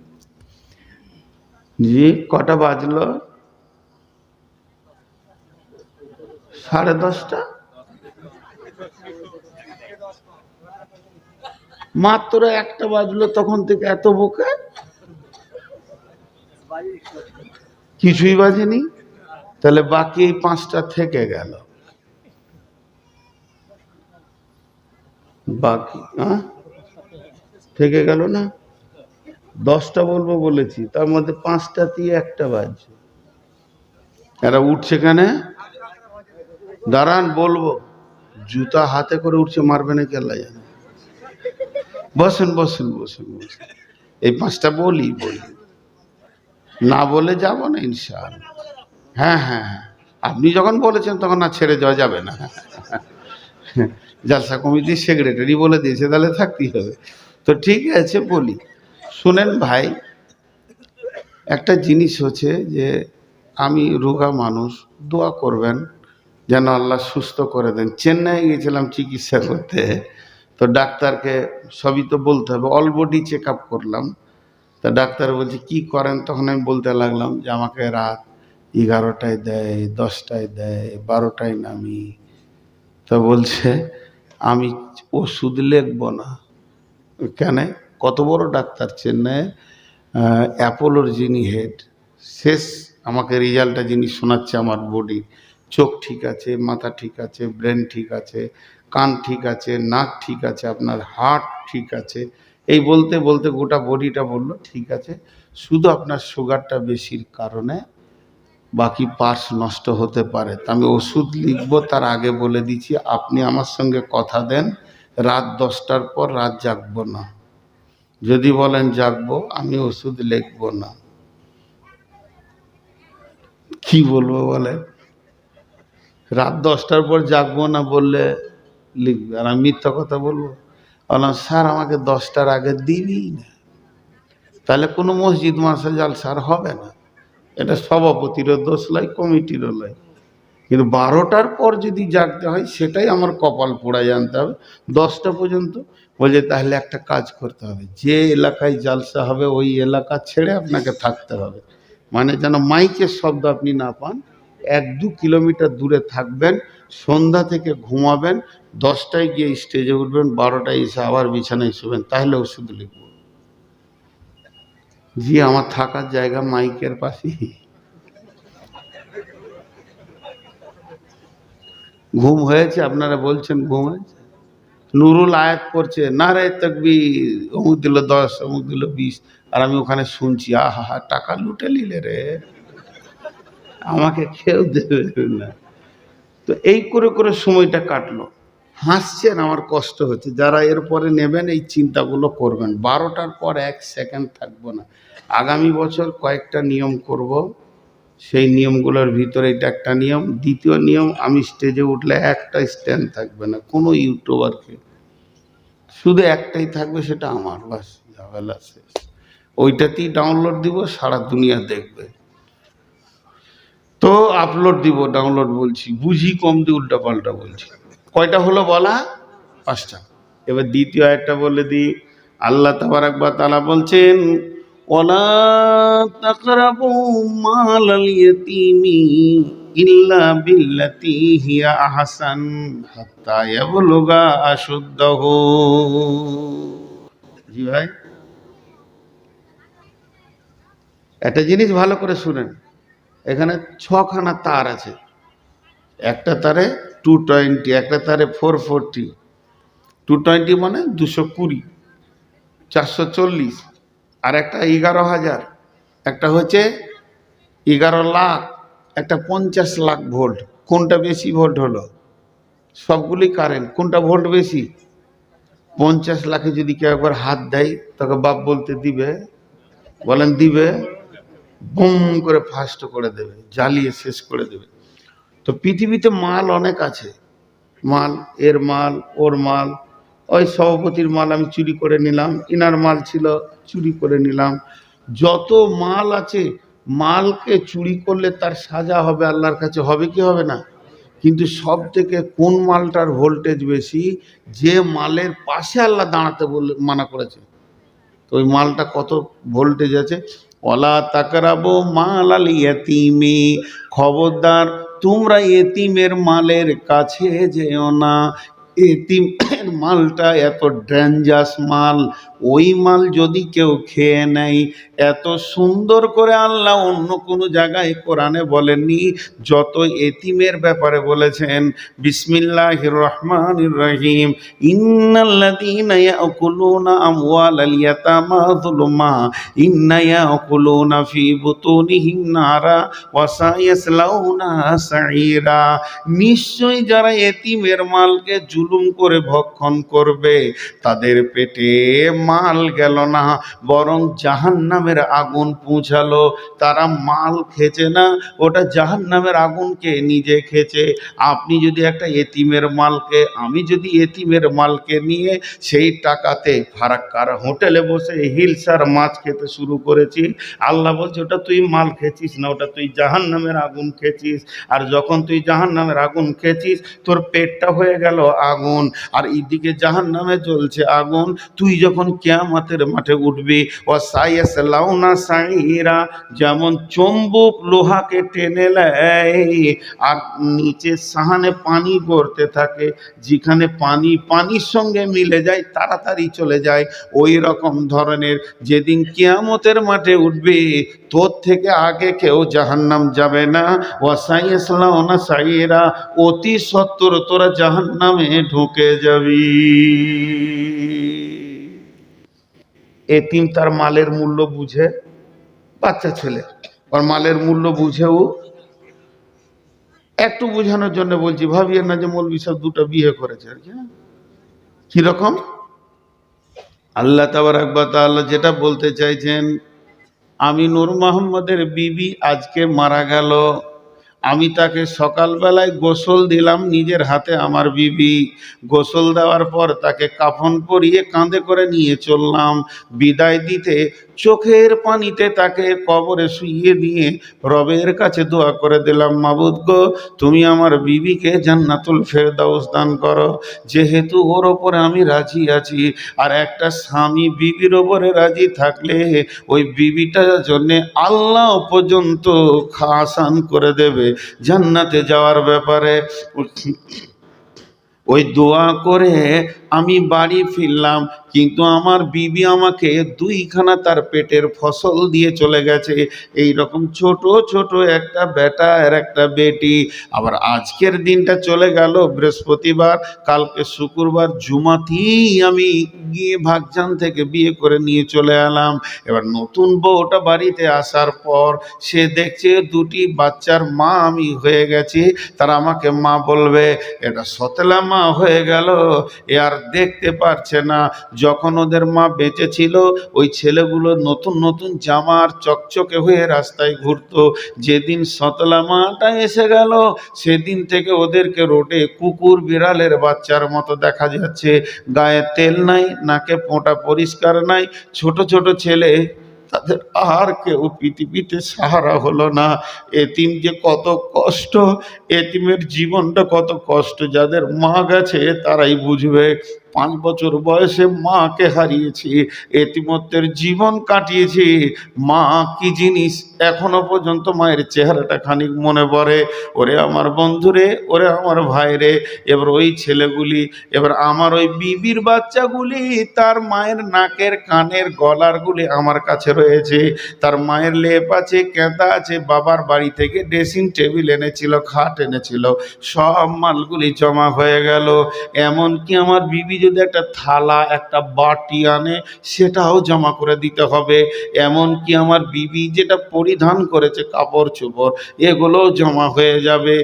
জি, কটা বাজলো? 10:30। মাত্র 1টা বাজলো, তখন থেকে এত বোকা, কিছুই বাজেনি। তাহলে বাকি এই 5টা থেকে গেল। বাকি থেকে গেল না? 10টা বলবো বলেছি, তার মধ্যে 5টাতেই 1টা বাজছে। এরা উঠছে কেন? দাঁড়ান বলবো। জুতা হাতে করে উঠছে, মারবে না কি আল্লাহ জানে। বসেন বসেন বসেন বসেন। এই 5টা বলি না বলে যাব না ইনশাআল্লাহ। হ্যাঁ হ্যাঁ হ্যাঁ, আপনি যখন বলেছেন তখন আর ছেড়ে যাওয়া যাবে না। জালসা কমিটির সেক্রেটারি বলে দিয়েছে, তাহলে থাকতেই হবে। তো ঠিক আছে বলি, শুনেন ভাই। একটা জিনিস হচ্ছে যে আমি রোগা মানুষ, দোয়া করবেন যেন আল্লাহ সুস্থ করে দেন। চেন্নাই গেছিলাম চিকিৎসা করতে, তো ডাক্তারকে সবই তো বলতে হবে, অল বডি চেক আপ করলাম। তা ডাক্তার বলছে কি করেন, তখন আমি বলতে লাগলাম যে আমাকে রাত 11টায় দেয়, 10টায় দেয়, 12টায় নামি। তো বলছে আমি ওষুধ লিখব না। কেন? কত বড় ডাক্তার, চেন্নাইয়ে অ্যাপোলোর যিনি হেড, শেষ আমাকে রেজাল্টটা যিনি শোনাচ্ছে, আমার বডি, চোখ ঠিক আছে, মাথা ঠিক আছে, ব্রেন ঠিক আছে, কান ঠিক আছে, নাক ঠিক আছে, আপনার হার্ট ঠিক আছে, এই বলতে বলতে গোটা বডিটা বললো ঠিক আছে, শুধু আপনার সুগারটা বেশির কারণে বাকি পার্টস নষ্ট হতে পারে। তা আমি ওষুধ লিখবো, তার আগে বলে দিচ্ছি আপনি আমার সঙ্গে কথা দেন, রাত 10টার পর রাত জাগবো না। যদি বলেন জাগবো, আমি ওষুধ লিখবো না। কি বলবো বলে? রাত 10টার পর জাগবো না বললে লিখবে, আর আমি মিথ্যা কথা বলবো? বললাম স্যার আমাকে 10টার আগে দিবি না, তাহলে কোনো মসজিদ মাসাজাল স্যার হবে না। এটা সভাপতিরও দোষ লয়, কমিটিরও লয়। কিন্তু 12টার পর যদি জাগতে হয় সেটাই আমার কপাল পোড়া, জানতে হবে। 10টা পর্যন্ত বলে তাহলে একটা কাজ করতে হবে, যে এলাকায় জালসা হবে ওই এলাকা ছেড়ে আপনাকে থাকতে হবে, মানে যেন মাইকের শব্দ আপনি না পান। 1-2 কিলোমিটার দূরে থাকবেন, সন্ধ্যা থেকে ঘুমাবেন, 10টায় গিয়ে স্টেজে উঠবেন, 12টায় এসে আবার বিছানায় শুবেন, তাহলে ওষুধ লিখব। জি, আমার থাকার জায়গা মাইকের পাশেই। ঘুম হয়েছে? আপনারা বলছেন ঘুম হয়েছে। নুরুল আয়াত করছে নারে তাকবীর, অমুক দিল 10, অমুক দিল 20, আর আমি ওখানে শুনছি। আহা হা, টাকা লুটে নিলে রে, আমাকে খেয়েও দেবে না। তো এই করে করে সময়টা কাটলো। হাসছেন, আমার কষ্ট হচ্ছে। যারা এরপরে নেবেন এই চিন্তাগুলো করবেন, 12টার পর 1 সেকেন্ড থাকবো না। আগামী বছর কয়েকটা নিয়ম করব, সেই নিয়মগুলোর ভিতরে এটা একটা নিয়ম। দ্বিতীয় নিয়ম, আমি স্টেজে উঠলে একটা স্ট্যান্ড থাকবে না কোনো ইউটিউবারকে, শুধু একটাই থাকবে, সেটা আমার, বাস, ঝামেলা শেষ। ওইটাতেই ডাউনলোড দিব, সারা দুনিয়া দেখবে। তো আপলোড দিব, ডাউনলোড বলছি, বুঝি কম দিয়ে উল্টা পাল্টা বলছি। কয়টা হলো বলা? 5টা। এবার দ্বিতীয় একটা বলে দিই। আল্লাহ তাবারাক ওয়া তাআলা বলছেন ওয়ালা তাকরাবু মালাল ইয়াতীমি ইল্লা বিল্লাতি হিয়া আহসান হাত্তা ইয়াবলুগা আশুদ্দাহু। জি ভাই, একটা জিনিস ভালো করে শুনেন, এখানে 6খানা তার আছে। একটা তারে 220, একটা তারে 440। 220 মানে 220, 440, আর একটা 11,000, একটা হচ্ছে 11 লাখ, একটা 50 লাখ ভোল্ট। কোনটা বেশি ভোল্ট হলো? সবগুলি কারেন্ট, কোনটা ভোল্ট বেশি? 50 লাখে যদি কেউ একবার হাত দেয়, তাকে বাপ বলতে দিবে? বলেন দিবে? বুম করে ফাস্ট করে দেবে, জ্বালিয়ে শেষ করে দেবে। তো পৃথিবীতে মাল অনেক আছে, মাল, এর মাল, ওর মাল, ওই সভাপতির মাল আমি চুরি করে নিলাম, ইনার মাল ছিল চুরি করে নিলাম। যত মাল আছে, মালকে চুরি করলে তার সাজা হবে আল্লাহর কাছে, হবে কি হবে না? কিন্তু সব থেকে কোন মালটার ভোল্টেজ বেশি? যে মালের পাশে আল্লাহ দাঁড়াতে বলে মানা করেছে, তো ওই মালটা কত ভোল্টেজ আছে? ওয়ালা তাকরাবু মালাল ইয়াতীমি, খবরদার তোমরা এতিমের মালের কাছে যেও না। এতিমের মালটা এত ডেঞ্জারাস মাল, ওই মাল যদি কেউ খেয়ে নেয়, এত সুন্দর করে আল্লাহ অন্য কোনো জায়গায় কোরআনে বলেননি, যত এতিমের ব্যাপারে বলেছেন। বিসমিল্লাহির রহমানির রহিম, ইন্নাল্লাযীনা ইয়াকুলুনা আমওয়ালাল ইয়াতামা যুলমা ইন্না ইয়াকুলুনা ফি বুতুনিহিম নারা ওয়া সায়াসলাউনা সাঈরা। নিশ্চয়ই যারা এতিমের মালকে জুলুম করে ভক্ষণ করবে, তাদের পেটে মাল গেল না, বরং জাহান্নামের আগুন পৌঁছালো। তারা মাল খেছে না, ওটা জাহান্নামের আগুনকে নিজে খেছে। আপনি যদি একটা এতিমের মালকে, আমি যদি এতিমের মালকে নিয়ে সেই টাকাতে ফারাক্কার হোটেলে বসে হিলসার মাছ খেতে শুরু করেছি, আল্লাহ বলছে ওটা তুই মাল খেয়েছিস না, ওটা তুই জাহান্নামের আগুন খেয়েছিস। আর যখন তুই জাহান্নামের আগুন খেয়েছিস, তোর পেটটা হয়ে গেল আগুন, আর এইদিকে জাহান্নামে জ্বলছে আগুন। তুই যখন কিয়ামতের মাঠে উঠবি, ও সাইয়াসলা ইয়াসলাউনা সাইরা, যেমন চুম্বক লোহাকে টেনে নেয় আর নিচে সাহানে পানি গড়তে থাকে, যেখানে পানি পানির সঙ্গে মিলে যায় তাড়াতাড়ি চলে যায়, ওই রকম ধরনের যেদিন কিয়ামতের মাঠে উঠবে তোর থেকে আগে কেউ জাহান্নাম যাবে না। ওয়াসাইয়াসলাউনা সাইরা, অতি সত্বর তোরা জাহান্নামে ঢুকে যাবি। এতিম তার মালের মূল্য বুঝে, বাচ্চা ছেলে ওর মালের মূল্য বুঝেও, একটু বোঝানোর জন্য বলছি, ভাবিয়ে না যে মৌলভী সাহেব দুটো বিয়ে করেছে আর কি। কিরকম আল্লাহ তাবারক ওয়া তাআলা যেটা বলতে চাইছেন, আমি নূর মোহাম্মদের বিবি আজকে মারা গেল, আমি তাকে সকালবেলায় গোসল দিলাম নিজের হাতে, আমার বিবি গোসল দেওয়ার পর তাকে কাফন পরিয়ে কাঁধে করে নিয়ে চললাম, বিদায় দিতে চোখের পানিতে তাকে কবরে শুইয়ে দিয়ে রবের কাছে দোয়া করে দিলাম, মাবুদ গো তুমি আমার বিবিকে জান্নাতুল ফেরদাউস দান করো, যেহেতু ওর ওপরে আমি রাজি আছি। আর একটা স্বামী বিবির ওপরে রাজি থাকলে ওই বিবিটার জন্যে আল্লাহ পর্যন্ত আসান করে দেবে জান্নাতে যাওয়ার ব্যাপারে। ওই দোয়া করে আমি বাড়ি ফিরলাম, কিন্তু আমার বিবি আমাকে দুইখানা তার পেটের ফসল দিয়ে চলে গেছে, এই রকম ছোট ছোট একটা বেটা আর একটা বেটি। আবার আজকের দিনটা চলে গেল বৃহস্পতিবার, কালকে শুক্রবার, জুমাতেই আমি গিয়ে ভাগজান থেকে বিয়ে করে নিয়ে চলে এলাম। এবার নতুন বউটা বাড়িতে আসার পর সে দেখছে দুটি বাচ্চার মা আমি হয়ে গেছি, তারা আমাকে মা বলবে, এটা সতলা মা হয়ে গেল, এ আর দেখতে পারছে না। যখন ওদের মা বেঁচে ছিল ওই ছেলেগুলো নতুন নতুন জামার চকচকে হয়ে রাস্তায় ঘুরতো, যেদিন সতলা মাটা এসে গেল সেদিন থেকে ওদেরকে রোডে কুকুর বিড়ালের বাচ্চার মতো দেখা যাচ্ছে, গায়ে তেল নাই, নাকে পোঁটা পরিষ্কার নাই, ছোট ছোট ছেলে, তাদের আর কেউ পৃথিবীতে সাহারা হলো না। এতিম যে কত কষ্ট, এতিমের জীবনটা কত কষ্ট, যাদের মা গেছে তারাই বুঝবে। 5 বছর বয়সে মাকে হারিয়েছি, এতিমত্বের জীবন কাটিয়েছি, মা কি জিনিস এখনো পর্যন্ত মায়ের চেহারাটা খানিক মনে পড়ে। ওরে আমার বন্ধুরে, ওরে আমার ভাইরে, এবার ওই ছেলেগুলি, এবার আমার ওই বিবির বাচ্চাগুলি, তার মায়ের নাকের কানের গলারগুলি আমার কাছে রয়েছে, তার মায়ের লেপ আছে, কেঁদা আছে, বাবার বাড়ি থেকে ড্রেসিং টেবিল এনেছিল, খাট এনেছিল, সব মালগুলি জমা হয়ে গেল। এমনকি আমার বিবি যদি একটা থালা একটা বাটি আনে সেটাও জমা করে দিতে হবে, এমনকি আমার বিবি যেটা পরিধান করেছে কাপড় চোপড় এগুলোও জমা হয়ে যাবে।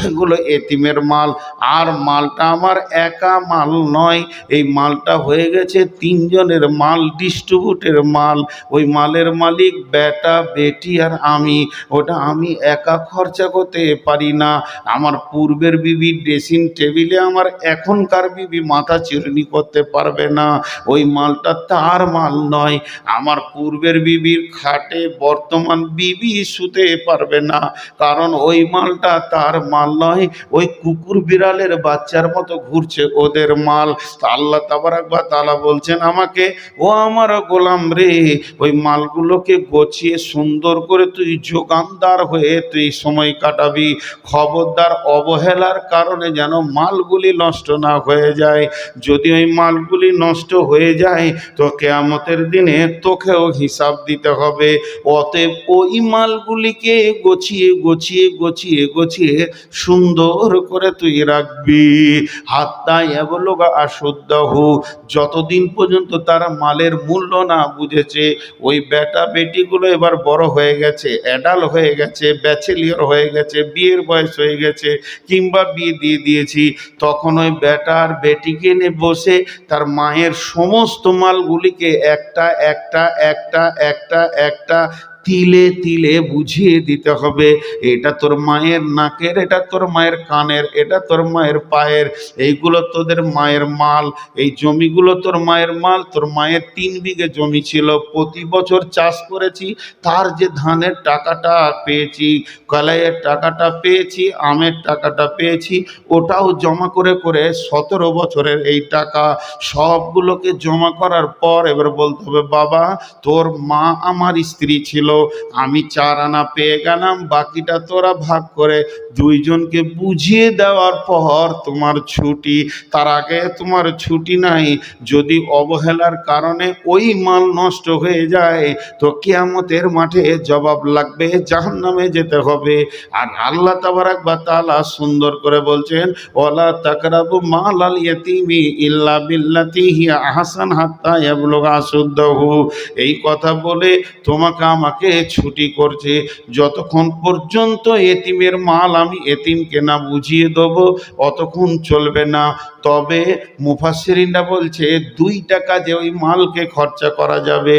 এগুলো এতিমের মাল। আর মালটা আমার একা মাল নয়, এই মালটা হয়ে গেছে 3 জনের মাল, ডিস্ট্রিবিউটের মাল। ওই মালের মালিক বেটা বেটি আর আমি, ওটা আমি একা খরচা করতে পারি না। আমার পূর্বের বিবির ড্রেসিং টেবিলে আমার এখনকার বিবি মাথা চিরুনি করতে পারবে না, ওই মালটা তার মাল নয়। আমার পূর্বের বিবির খাটে বর্তমান বিবি শুতে পারবে না, কারণ ওই মালটা তার মাল নয়, ওই কুকুর বিড়ালের বাচ্চার মতো ঘুরছে ওদের মাল। আল্লাহ তাবারক ওয়া তাআলা বলছেন আমাকে, ও আমার গোলাম রে, ওই মালগুলোকে গছিয়ে সুন্দর করে তুই যোগানদার হয়ে তুই সময় কাটাবি, খবরদার অবহেলার কারণে যেন মালগুলি নষ্ট না হয়ে যায়। যদি ওই মালগুলি নষ্ট হয়ে যায় তো কিয়ামতের দিনে তোকেও হিসাব দিতে হবে। অতএব ওই মালগুলিকে গছিয়ে গছিয়ে গছিয়ে গছিয়ে সুন্দর করে তুই রাখবি। হাত্তা ইয়াবলুগা আশুদ্দাহু, যতদিন পর্যন্ত তারা মালের মূল্য না বুঝেছে। ওই বেটা বেটিগুলো এবার বড় হয়ে গেছে, অ্যাডাল্ট হয়ে গেছে, ব্যাচেলিয়র হয়ে গেছে, বিয়ের বয়স হয়ে গেছে, কিংবা বিয়ে দিয়ে দিয়েছি, তখন ওই বেটা আর বেটিকে নিয়ে বসে তার মায়ের সমস্ত মালগুলিকে একটা একটা একটা একটা একটা তিলে তিলে বুঝিয়ে দিতে হবে। এটা তোর মায়ের নাকের, এটা তোর মায়ের কানের, এটা তোর মায়ের পায়ের, এইগুলো তোদের মায়ের মাল, এই জমিগুলো তোর মায়ের মাল। তোর মায়ের 3 বিঘে জমি ছিল, প্রতি বছর চাষ করেছি, তার যে ধানের টাকাটা পেয়েছি, কলাইয়ের টাকাটা পেয়েছি, আমের টাকাটা পেয়েছি, ওটাও জমা করে করে 17 বছরের এই টাকা সবগুলোকে জমা করার পর এবার বলতে হবে, বাবা তোর মা আমার স্ত্রী ছিল, আমি 4 আনা পেয়ে গেলাম, বাকিটা তোরা ভাগ করে দুইজনকে বুঝিয়ে দেওয়ার পর তোমার ছুটি। তার আগে তোমার ছুটি নাই। যদি অবহেলার কারণে ওই মাল নষ্ট হয়ে যায় তো কিয়ামতের মাঠে জবাব লাগবে, জাহান্নামে যেতে হবে। আর আল্লাহ তাবারাক ওয়া তাআলা সুন্দর করে বলছেন, ওয়ালা তাকরাবু মালাল ইয়াতীমি ইল্লা বিল্লাতি হিয়া আহসান হাত্তা ইয়াবলুগা আশুদ্দাহু। এই কথা বলে তোমাকে আমাকে ছুটি করছে, যতক্ষণ পর্যন্ত এতিমের মাল আমি এতিমকে না বুঝিয়ে দেবো অতক্ষণ চলবে না। তবে মুফাসসিরিনরা বলছে 2টা কাজে ওই মালকে খরচা করা যাবে।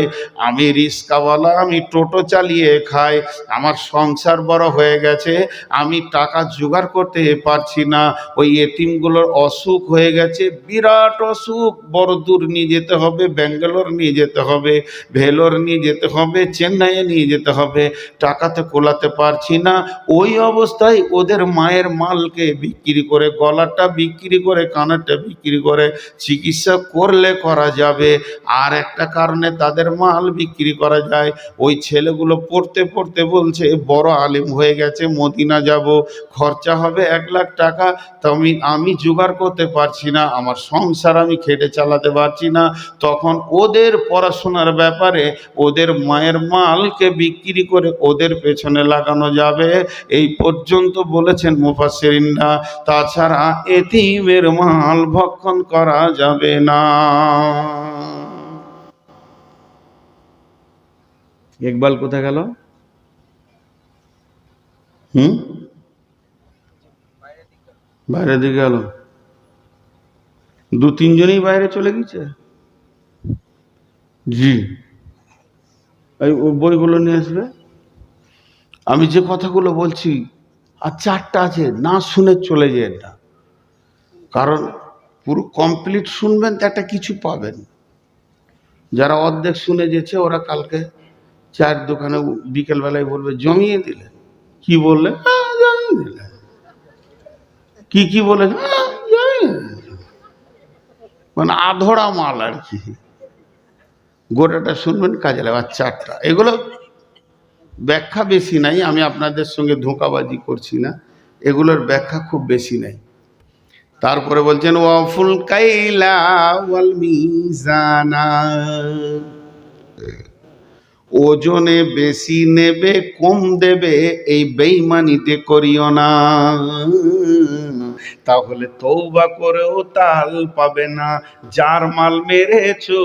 আমি রিস্কাওয়ালা, আমি টোটো চালিয়ে খাই, আমার সংসার বড় হয়ে গেছে, আমি টাকা জোগাড় করতে পারছি না, ওই এতিমগুলোর অসুখ হয়ে গেছে, বিরাট অসুখ, বড় দূর নিয়ে যেতে হবে, ব্যাঙ্গালোর নিয়ে যেতে হবে, ভেলোর নিয়ে যেতে হবে, চেন্নাইয়ে নিয়ে যেতে হবে, টাকাতে কোলাতে পারছি না। ওই অবস্থায় ওদের মায়ের মালকে বিক্রি করে, গলাটা বিক্রি করে, কানেরটা বিক্রি করে চিকিৎসা করলে করা যাবে। আর একটা কারণে তাদের মাল বিক্রি করা যায়, ওই ছেলেগুলো পড়তে পড়তে বলছে বড় আলিম হয়ে গেছে, মদিনা যাব, খরচা হবে 1 লাখ টাকা, তো আমি জোগাড় করতে পারছি না, আমার সংসার আমি খেটে চালাতে পারছি না। তখন ওদের পড়াশোনার ব্যাপারে ওদের মায়ের মালকে বিক্রি করে ওদের পেছনে লাগানো যাবে। এই পর্যন্ত বলেছেন মুফাসসিরিনরা। তাছাড়া এতিমের মাল ভক্ষণ করা যাবে না। ইকবাল কোথায় গেল? বাইরে দিকে গেল, 2-3 জনই বাইরে চলে গেছে। জি, এই বইগুলো নিয়ে আসবে। আমি যে কথাগুলো বলছি আর 4টা আছে, না শুনে চলে যায় না, কারণ পুরো কমপ্লিট শুনবেন তো একটা কিছু পাবেন। যারা অর্ধেক শুনে যেছে ওরা কালকে চায়ের দোকানে বিকেলবেলায় বলবে জমিয়ে দিলে। কি বললে? জমিয়ে দিলে। কি বলে? মানে আধড়া মাল আর কি। গোটাটা শুনবেন, কাজে লাগবে। 4টা, এগুলো ব্যাখ্যা বেশি নাই, আমি আপনাদের সঙ্গে ধোঁকাবাজি করছি না, এগুলোর ব্যাখ্যা খুব বেশি নাই। তারপরে বলছেন ওয়াফুল কাইলা ওয়াল মিজানা, ওজনে বেশি নেবে কম দেবে এই বেঈমানিতে করিও না, তাহলে তওবা করেও তাল পাবে না। যার মাল মেরেছো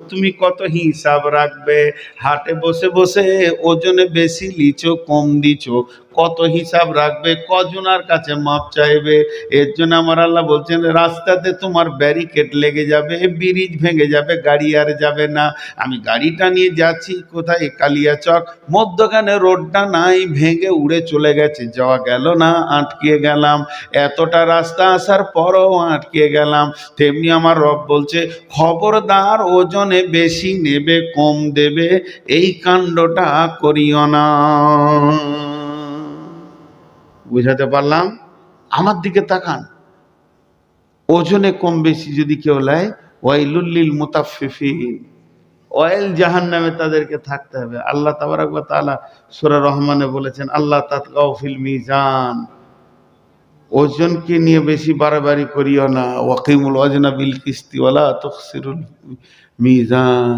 তুমি কত হিসাব রাখবে? হাটে বসে বসে ওজনে বেশি লিচো কম দিছো, কত হিসাব রাখবে? কজনার কাছে মাপ চাইবে? এর জন্য আমার আল্লাহ বলছেন, রাস্তাতে তোমার ব্যারিকেড লেগে যাবে, ব্রিজ ভেঙে যাবে, গাড়ি আর যাবে না। আমি গাড়িটা নিয়ে যাচ্ছি কোথায়? কালিয়াচক, মধ্যখানে রোডটা নাই, ভেঙে উড়ে চলে গেছে, যাওয়া গেল না, আটকে গেলাম, এতটা রাস্তা আসার পরও আটকে গেলাম। তেমনি আমার রব বলছে, খবরদার ওজনে বেশি নেবে কম দেবে এই কাণ্ডটা করিও না। বুঝাতে পারলাম? আমার দিকে তাকান, ওজনে কম বেশি যদি কেউ নেয়, ওয়াইলুল লিল মুতাফফিফিন, অয়েল জাহান্নামে তাদেরকে থাকতে হবে। আল্লাহ তাবারাক ওয়া তাআলা সূরা রহমানে বলেছেন, আল্লাহ তাতগাউ ফিল মিজান, ওজনকে নিয়ে বেশি বাড়াবাড়ি করিও না। ওয়াকিমুল ওয়াজনা বিল কিসতি ওয়ালা তুখসিরুল মিজান,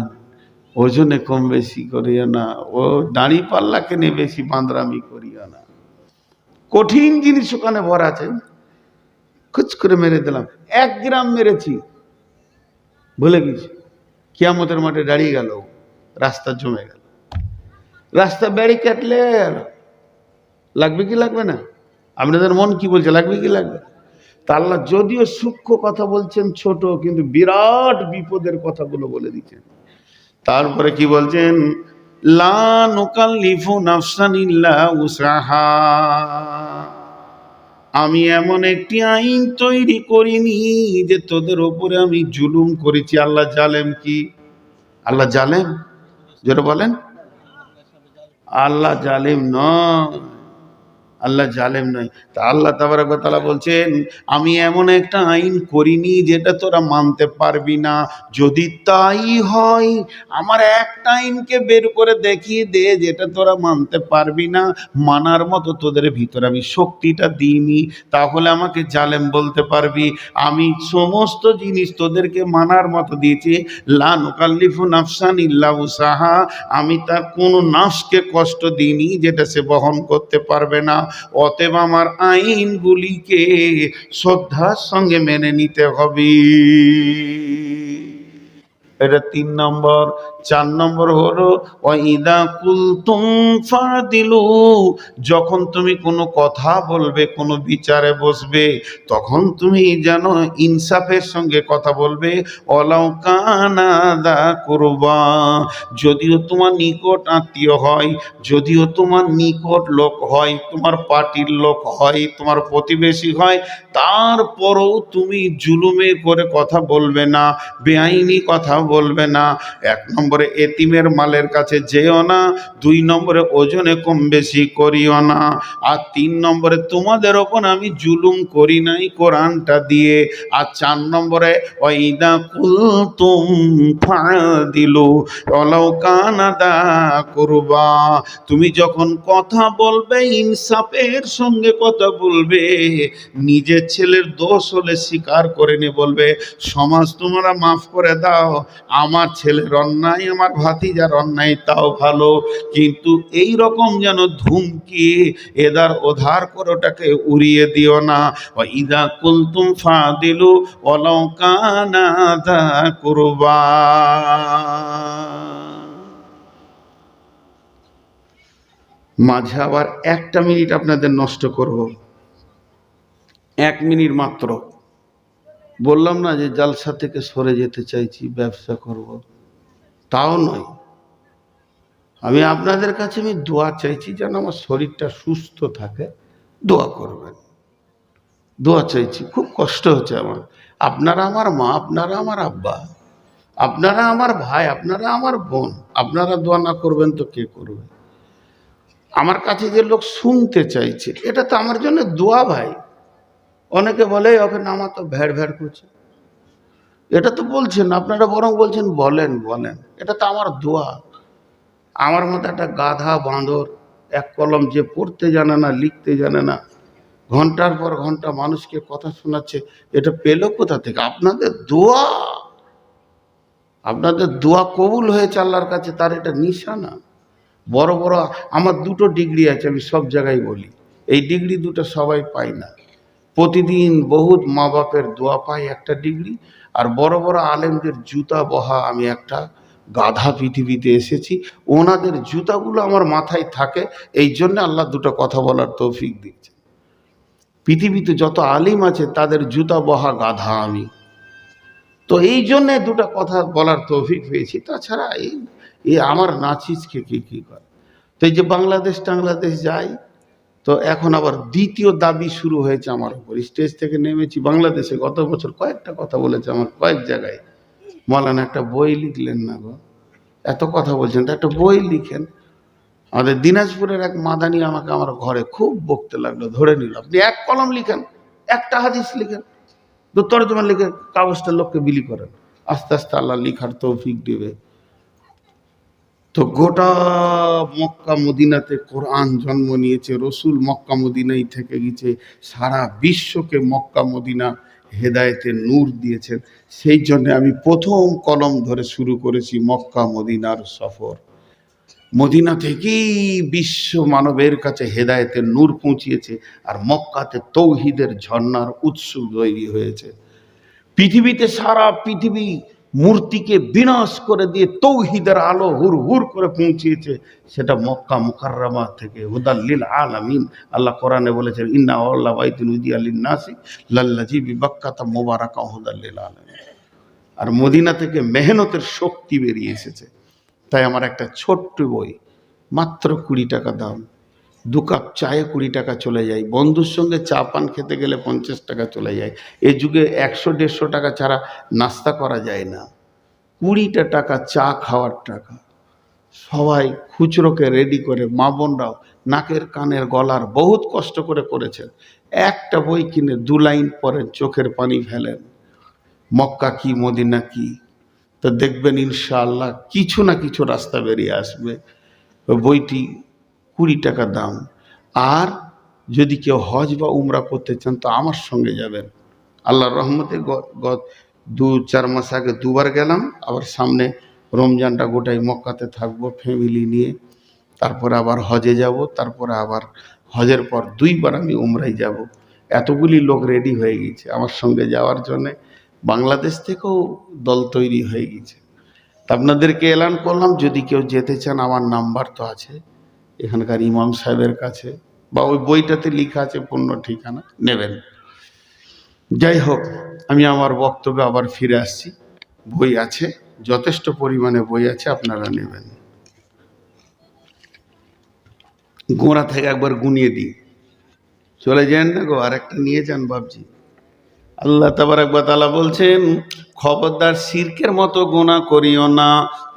ওজনে কম বেশি করিও না, ও দাড়ি পাল্লাকে নিয়ে বেশি বাঁদরামি করিও না। কঠিন জিনিস ওখানে ভরা আছে, খুচ করে মেরে দিলাম, 1 গ্রাম মেরেছি, ভুলে গেছি, কিয়ামতের মাঠে দাঁড়িয়ে গেল, রাস্তা জমে গেল, রাস্তা ব্যারিকেড লেগে গেল, লাগবে কি লাগবে না? আপনাদের মন কি বলছে, লাগবে কি লাগবে? তা আল্লাহ যদিও সূক্ষ্ম কথা বলছেন, ছোট, কিন্তু বিরাট বিপদের কথাগুলো বলে দিচ্ছেন। তারপরে কি বলছেন? লা নুকাল্লিফু নাফসান ইল্লা উসাহা, আমি এমন একটি আইন তৈরি করিনি যে তোদের উপরে আমি জুলুম করেছি। আল্লাহ জালেম কি? আল্লাহ জালেম? জোরে বলেন। আল্লাহ জালেম নয়, আল্লাহ জালেম নয়। তা আল্লাহ তাবারক ওয়া তাআলা বলছেন আমি এমন একটা আইন করিনি যেটা তোরা মানতে পারবি না। যদি তাই হয় আমার একটা আইনকে বের করে দেখিয়ে দে যেটা তোরা মানতে পারবি না, মানার মতো তোদের ভিতরে আমি শক্তিটা দিইনি, তাহলে আমাকে জালেম বলতে পারবি। আমি সমস্ত জিনিস তোদেরকে মানার মতো দিয়েছি। লা নুকাল্লিফু নাফসান ইল্লা উসাহা, আমি তার কোনো নাফসকে কষ্ট দিইনি যেটা সে বহন করতে পারবে না। অতএব আমার আইনগুলিকে শ্রদ্ধার সঙ্গে মেনে নিতে হবে। এটা 3 নম্বর। 4 নম্বর হলো ওয়াইদা কুলতুম ফাদিলু, যখন তুমি কোনো কথা বলবে, কোনো বিচারে বসবে, তখন তুমি যেন ইনসাফের সঙ্গে কথা বলবে। ওয়ালাউ কানা দা কুরবা, যদিও তোমার নিকট আত্মীয় হয়, যদিও তোমার নিকট লোক হয়, তোমার পার্টির লোক হয়, তোমার প্রতিবেশী হয়, তারপরেও তুমি জুলুমে করে কথা বলবে না, বেআইনি কথা বলবে না। 1 নম্বরে এতিমের মালের কাছে যেও না, 2 নম্বরে ওজনে কম বেশি করিও না, আর 3 নম্বরে তোমাদের ওপর আমি জুলুম করি নাই কোরআনটা দিয়ে, আর 4 নম্বরে ওয়াইদা কুলতুম ফাদিলু ওয়ালাউ কানা দা কুরবা, তুমি যখন কথা বলবে ইনসাফের সঙ্গে কথা বলবে। নিজের ছেলের দোষ হলে স্বীকার করে নিয়ে বলবে সমাজ তোমরা মাফ করে দাও, আমার ছেলের অন্যায়, আমার ভাতিজার অন্যায় তাও ভালো, কিন্তু এই রকম যেন ধুমকি এদার ওধার করে ওটাকে উড়িয়ে দিও না। ইদা কুলতুম ফাদিলু ওয়ালাউ কানা দা কুরবা। মাঝে আবার 1টা মিনিট আপনাদের নষ্ট করব, 1 মিনিট মাত্র। বললাম না যে জালসা থেকে সরে যেতে চাইছি, ব্যবসা করব, তাও নয়। আমি আপনাদের কাছে আমি দোয়া চাইছি যেন আমার শরীরটা সুস্থ থাকে, দোয়া করবেন। দোয়া চাইছি, খুব কষ্ট হচ্ছে আমার। আপনারা আমার মা, আপনারা আমার আব্বা, আপনারা আমার ভাই, আপনারা আমার বোন, আপনারা দোয়া না করবেন তো কে করবে? আমার কাছে যে লোক শুনতে চাইছে এটা তো আমার জন্য দোয়া ভাই। অনেকে বলে ওকে নামা তো ভ্যাড় ভ্যাড় করছে, এটা তো বলছেন আপনারা, বরং বলছেন বলেন বলেন, এটা তো আমার দোয়া। আমার মতো একটা গাধা বাঁদর, 1 কলম, যে পড়তে জানে না, লিখতে জানে না, ঘন্টার পর ঘন্টা মানুষকে কথা শোনাচ্ছে, এটা পেল কোথা থেকে? আপনাদের দোয়া। আপনাদের দোয়া কবুল হয়েছে আল্লাহর কাছে, তার এটা নিশানা। বড় বড় আমার 2টো ডিগ্রি আছে, আমি সব জায়গায় বলি, এই ডিগ্রি 2টো সবাই পায় না। প্রতিদিন বহুত মা বাপের দোয়া পাই 1টা ডিগ্রি, আর বড় বড় আলেমদের জুতা বহা আমি একটা গাধা পৃথিবীতে এসেছি, ওনাদের জুতাগুলো আমার মাথায় থাকে, এই জন্য আল্লাহ 2টো কথা বলার তৌফিক দিয়েছে। পৃথিবীতে যত আলিম আছে তাদের জুতা বহা গাধা আমি, তো এই জন্যে 2টা কথা বলার তৌফিক পেয়েছি। তাছাড়া এই আমার নাচিসকে কি করে। তো এই যে বাংলাদেশ টাংলাদেশ যাই, তো এখন আবার 2য় দাবি শুরু হয়েছে আমার উপর। স্টেজ থেকে নেমেছি বাংলাদেশে, গত বছর কয়েকটা কথা বলেছে আমার কয়েক জায়গায়, মৌলানা একটা বই লিখলেন না গো, এত কথা বলছেন, তো একটা বই লিখেন। আমাদের দিনাজপুরের এক মাদানি আমাকে আমার ঘরে খুব বকতে লাগলো, ধরে নিল, আপনি 1 কলম লিখেন, 1টা হাদিস লিখেন, তো তর্জমা লিখে কাগজটা লোককে বিলি করেন, আস্তে আস্তে আল্লাহ লিখার তৌফিক দেবে। তো গোটা মক্কা মদিনাতে কোরআন জন্ম নিয়েছে, রসুল মক্কা মদিনাই থেকে গেছে, সারা বিশ্বকে মক্কা মদিনা হেদায়েতের নূর দিয়েছেন। সেই জন্য আমি প্রথম কলম ধরে শুরু করেছি মক্কা মদিনার সফর। মদিনা থেকেই বিশ্ব মানবের কাছে হেদায়েতের নূর পৌঁছিয়েছে, আর মক্কাতে তৌহিদের ঝর্ণার উৎস তৈরি হয়েছে। পৃথিবীতে সারা পৃথিবী মূর্তিকে বিনাশ করে দিয়ে তৌহিদের আলো হুর হুর করে পৌঁছিয়েছে, সেটা মক্কা মুকাররমা থেকে হুদাল্লিল আলামিন। আল্লাহ কোরআনে বলেছেন ইন্না আল্লাহ বাইতুন উদিয়া লিন-নাসি লাল্লাযী বিবাক্কাতা মুবারাকা হুদাল্লিল আলামিন। আর মদিনা থেকে মেহনতের শক্তি বেরিয়ে এসেছে। তাই আমার একটা ছোট্ট বই, মাত্র 20 টাকা দাম, 2 কাপ চায়ে 20 টাকা চলে যায়, বন্ধুর সঙ্গে চা পান খেতে গেলে 50 টাকা চলে যায়। এই যুগে 100-150 টাকা ছাড়া নাস্তা করা যায় না। 20টা টাকা চা খাওয়ার টাকা। সবাই খুচরোকে রেডি করে, মা বোনরাও নাকের কানের গলার বহুত কষ্ট করে করেছেন। একটা বই কিনে 2 লাইন পড়েন, চোখের পানি ফেলেন, মক্কা কি মদিনা কি, তো দেখবেন ইনশাআল্লাহ কিছু না কিছু রাস্তা বেরিয়ে আসবে। বইটি 20 টাকা দাম। আর যদি কেউ হজ বা উমরা করতে চান তো আমার সঙ্গে যাবেন। আল্লাহর রহমতে 2-4 মাস আগে 2বার গেলাম, আবার সামনে রমজানটা গোটাই মক্কাতে থাকবো ফ্যামিলি নিয়ে, তারপরে আবার হজে যাব, তারপরে আবার হজের পর 2বার আমি উমরায় যাব। এতগুলি লোক রেডি হয়ে গেছে আমার সঙ্গে যাওয়ার জন্যে, বাংলাদেশ থেকেও দল তৈরি হয়ে গেছে। তা আপনাদেরকে এলান করলাম, যদি কেউ যেতে চান আমার নাম্বার তো আছে এখানকার ইমাম সাহেবের কাছে, বা ওই বইটাতে লেখা আছে পূর্ণ ঠিকানা, নেবেন। যাই হোক, আমি আমার বক্তব্যে আবার ফিরে আসছি। বই আছে, যথেষ্ট পরিমাণে বই আছে, আপনারা নেবেন। গোড়া থেকে একবার গুনিয়ে দিই, চলে যান না গো, আর একটা নিয়ে যান বাবজি। আল্লাহ তাবারক ওয়া তাআলা বলছেন, খবরদার শিরকের মতো গুনাহ করিও না।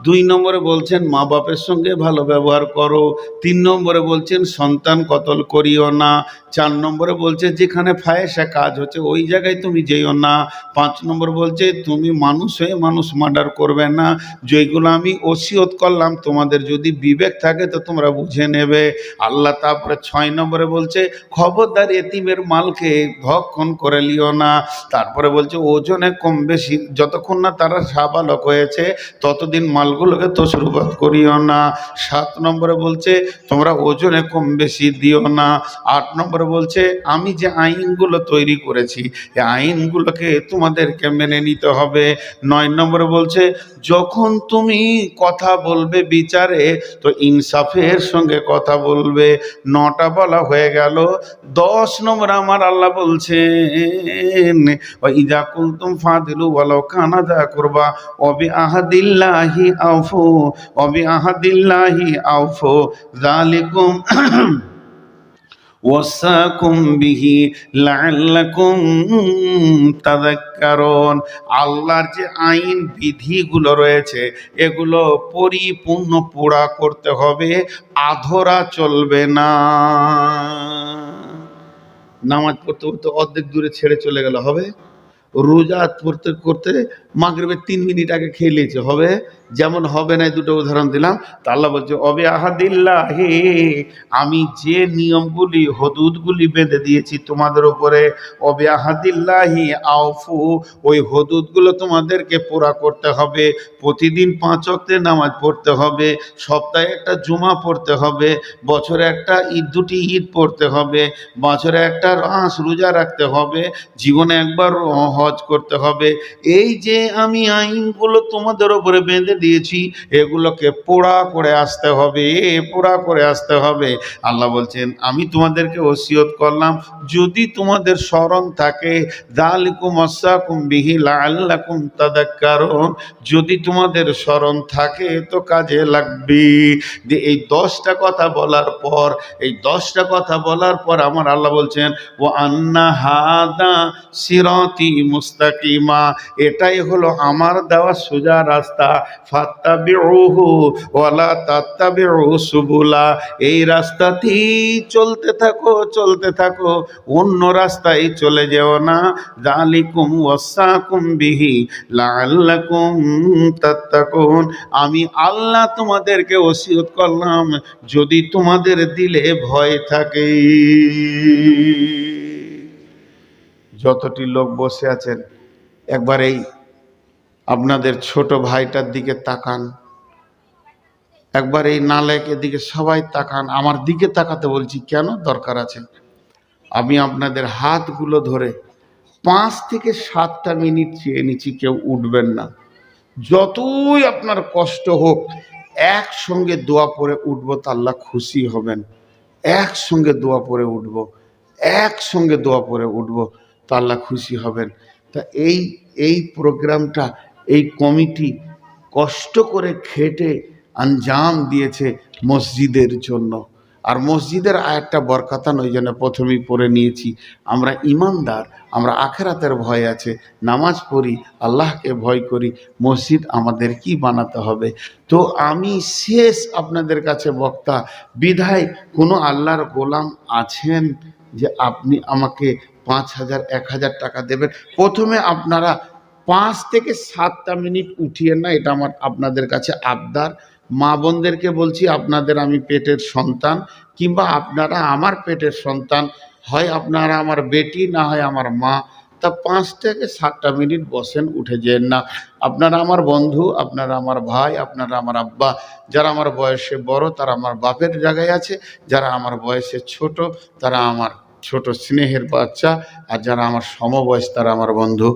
2 নম্বরে বলছেন মা বাপের সঙ্গে ভালো ব্যবহার করো। 3 নম্বরে বলছেন সন্তান কতল করিও না। 4 নম্বরে বলছে যেখানে ফাহেসা কাজ হচ্ছে ওই জায়গায় তুমি যেও না। 5 নম্বর বলছে তুমি মানুষ হয়ে মানুষ মার্ডার করবে না। যেগুলো আমি ওসিয়ত করলাম তোমাদের যদি বিবেক থাকে তো তোমরা বুঝে নেবে। আল্লাহ তারপরে 6 নম্বরে বলছে খবরদার এতিমের মালকে ভক্ষণ করে লিও না। তারপরে বলছে ওজনে কম বেশি যতক্ষণ না তারা সাবালক হয়েছে ততদিন মালগুলোকে তসরুবাদ করিও না। 7 নম্বরে বলছে তোমরা ওজনে কম বেশি দিও না। 8 নম্বরে বলছে আমি যে আইনগুলো তৈরি করেছি এই আইনগুলোকে তোমাদেরকে মেনে নিতে হবে। 9 নম্বরে বলছে যখন তুমি কথা বলবে বিচারে তো ইনসাফের সঙ্গে কথা বলবে। 9টা বলা হয়ে গেল। 10 নম্বর আমার আল্লাহ বলছেন ইযা কুনতুম ফাদিলু ওয়ালাউ কানা যা কুরবা ওয়া বিআহাদিল্লাহি আউফু ওয়া বিআহাদিল্লাহি আউফু যালিকুম ওয়াসাকুম বিহি লাআল্লাকুম তাযাক্কারুন। আল্লাহর যে আইন বিধিগুলো রয়েছে এগুলো পরিপূর্ণ পুরা করতে হবে, আধরা চলবে না। নামাজ পড়তে পড়তে অর্ধেক দূরে ছেড়ে চলে গেল হবে? রোজা পড়তে করতে মাগরিবের 3 মিনিট আগে খেয়ে নিয়েছে হবে? যেমন হবে না, 2টো উদাহরণ দিলাম। তা আল্লাহ বলছে অবে আহাদিল্লাহি, আমি যে নিয়মগুলি হদুদগুলি বেঁধে দিয়েছি তোমাদের উপরে, অবে আহাদিল্লাহি আউফু, ওই হদুদগুলো তোমাদেরকে পুরা করতে হবে। প্রতিদিন 5 ওয়াক্তের নামাজ পড়তে হবে, সপ্তাহে একটা জুমা পড়তে হবে, বছরে একটা ঈদ 2টি ঈদ পড়তে হবে, বছরে একটা রোজা রাখতে হবে, জীবনে একবার হজ করতে হবে। এই যে আমি আইনগুলো তোমাদের উপরে বেঁধে দিয়েছি এগুলোকে পুরা করে আসতে হবে, পুরা করে আসতে হবে। আল্লাহ বলছেন আমি তোমাদেরকে ওসিয়ত করলাম যদি তোমাদের স্মরণ থাকে, যালিকুম ওয়াসাকুম বিহি লাআল্লাকুম তাযাক্কারুন, যদি তোমাদের স্মরণ থাকে তো কাজে লাগবে। যে এই 10টা কথা বলার পর, এই 10টা কথা বলার পর আমার আল্লাহ বলছেন ওয়া আন্না হাদা সিরাতি মুস্তাকিমা, এটাই হলো আমার দেওয়া সোজা রাস্তা, ফাত্তাবিউহু ওয়ালা তাত্তাবিউ সুবুলা, এই রাস্তাতেই চলতে থাকো, চলতে থাকো, অন্য রাস্তায় চলে যেও না। যালিকুম ওয়াসাকুম বিহি লাআল্লাকুম তাত্তাকুন, আমি আল্লাহ তোমাদেরকে ওসিয়ত করলাম যদি তোমাদের দিলে ভয় থাকে। যতটি লোক বসে আছেন একবার এই আপনাদের ছোট ভাইটার দিকে তাকান, একবার এই নালেকের দিকে সবাই তাকান, আমার দিকে তাকাতে বলছি কেন দরকার আছে। আমি আপনাদের হাতগুলো ধরে 5 থেকে 7টা মিনিট চেয়ে নিচ্ছি, কেউ উঠবেন না। যতই আপনার কষ্ট হোক একসঙ্গে দোয়া পড়ে উঠবো তা আল্লাহ খুশি হবেন। একসঙ্গে দোয়া পড়ে উঠবো, একসঙ্গে দোয়া পড়ে উঠবো তা আল্লাহ খুশি হবেন। তা এই প্রোগ্রামটা এই কমিটি কষ্ট করে খেটে আঞ্জাম দিয়েছে মসজিদের জন্য। আর মসজিদের আয়াতটা বরকাতান, ওই জন্য প্রথমেই পড়ে নিয়েছি। আমরা ইমানদার, আমরা আখেরাতের ভয় আছে, নামাজ পড়ি, আল্লাহকে ভয় করি, মসজিদ আমাদের কি বানাতে হবে। তো আমি শেষ আপনাদের কাছে বক্তা, বিধায় কোনো আল্লাহর গোলাম আছেন যে আপনি আমাকে 5,000 1,000 টাকা দেবেন? প্রথমে আপনারা 5 থেকে 7টা মিনিট উঠিয়েন না, এটা আমার আপনাদের কাছে আবদার। মা বোনদেরকে বলছি, আপনাদের আমি পেটের সন্তান, কিংবা আপনারা আমার পেটের সন্তান, হয় আপনারা আমার বেটি, না হয় আমার মা। তা 5 থেকে 7টা মিনিট বসেন, উঠে যেন না। আপনারা আমার বন্ধু, আপনারা আমার ভাই, আপনারা আমার আব্বা। যারা আমার বয়সে বড় তারা আমার বাপের জায়গায় আছে, যারা আমার বয়সে ছোট তারা আমার ছোট স্নেহের বাচ্চা, আর যারা আমার সমবয়স তারা আমার বন্ধু।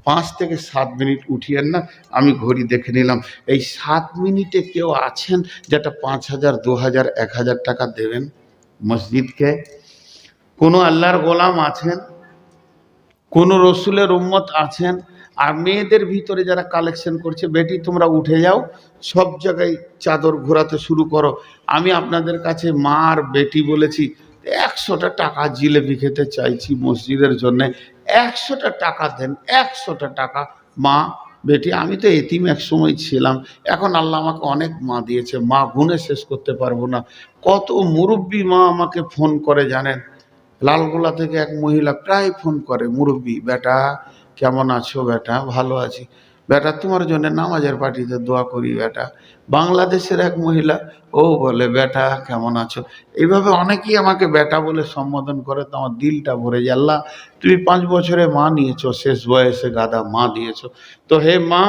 5 থেকে 7 মিনিট উঠিয়েন না। আমি ঘড়ি দেখে নিলাম, এই 7 মিনিটে কেউ আছেন যেটা 5,000 2,000 1,000 টাকা দেবেন মসজিদকে? কোনো আল্লাহর গোলাম আছেন? কোন রসুলের উম্মত আছেন? আর মেয়েদের ভিতরে যারা কালেকশন করছে, বেটি তোমরা উঠে যাও, সব জায়গায় চাদর ঘোরাতে শুরু করো। আমি আপনাদের কাছে মা আর বেটি বলেছি, 100টা টাকা জিলেপি খেতে চাইছি মসজিদের জন্য, 100টা টাকা দেন, 100টা টাকা। মা বেটি, আমি তো এতিম এক সময় ছিলাম, এখন আল্লাহ আমাকে অনেক মা দিয়েছে, মা গুণে শেষ করতে পারবো না। কত মুরব্বী মা আমাকে ফোন করে জানেন? লালগোলা থেকে এক মহিলা প্রায় ফোন করে, মুরব্বী, বেটা কেমন আছো? বেটা ভালো আছি। বেটা তোমার জন্য নামাজের পার্টিতে দোয়া করি। বেটা বাংলাদেশের এক মহিলা, ও বলে বেটা কেমন আছো। এইভাবে অনেকেই আমাকে বেটা বলে সম্বোধন করে, তো আমার দিলটা ভরে যায়। আল্লাহ, তুমি 5 বছরে মা নিয়েছো, শেষ বয়সে গাদা মা দিয়েছো। তো হে মা,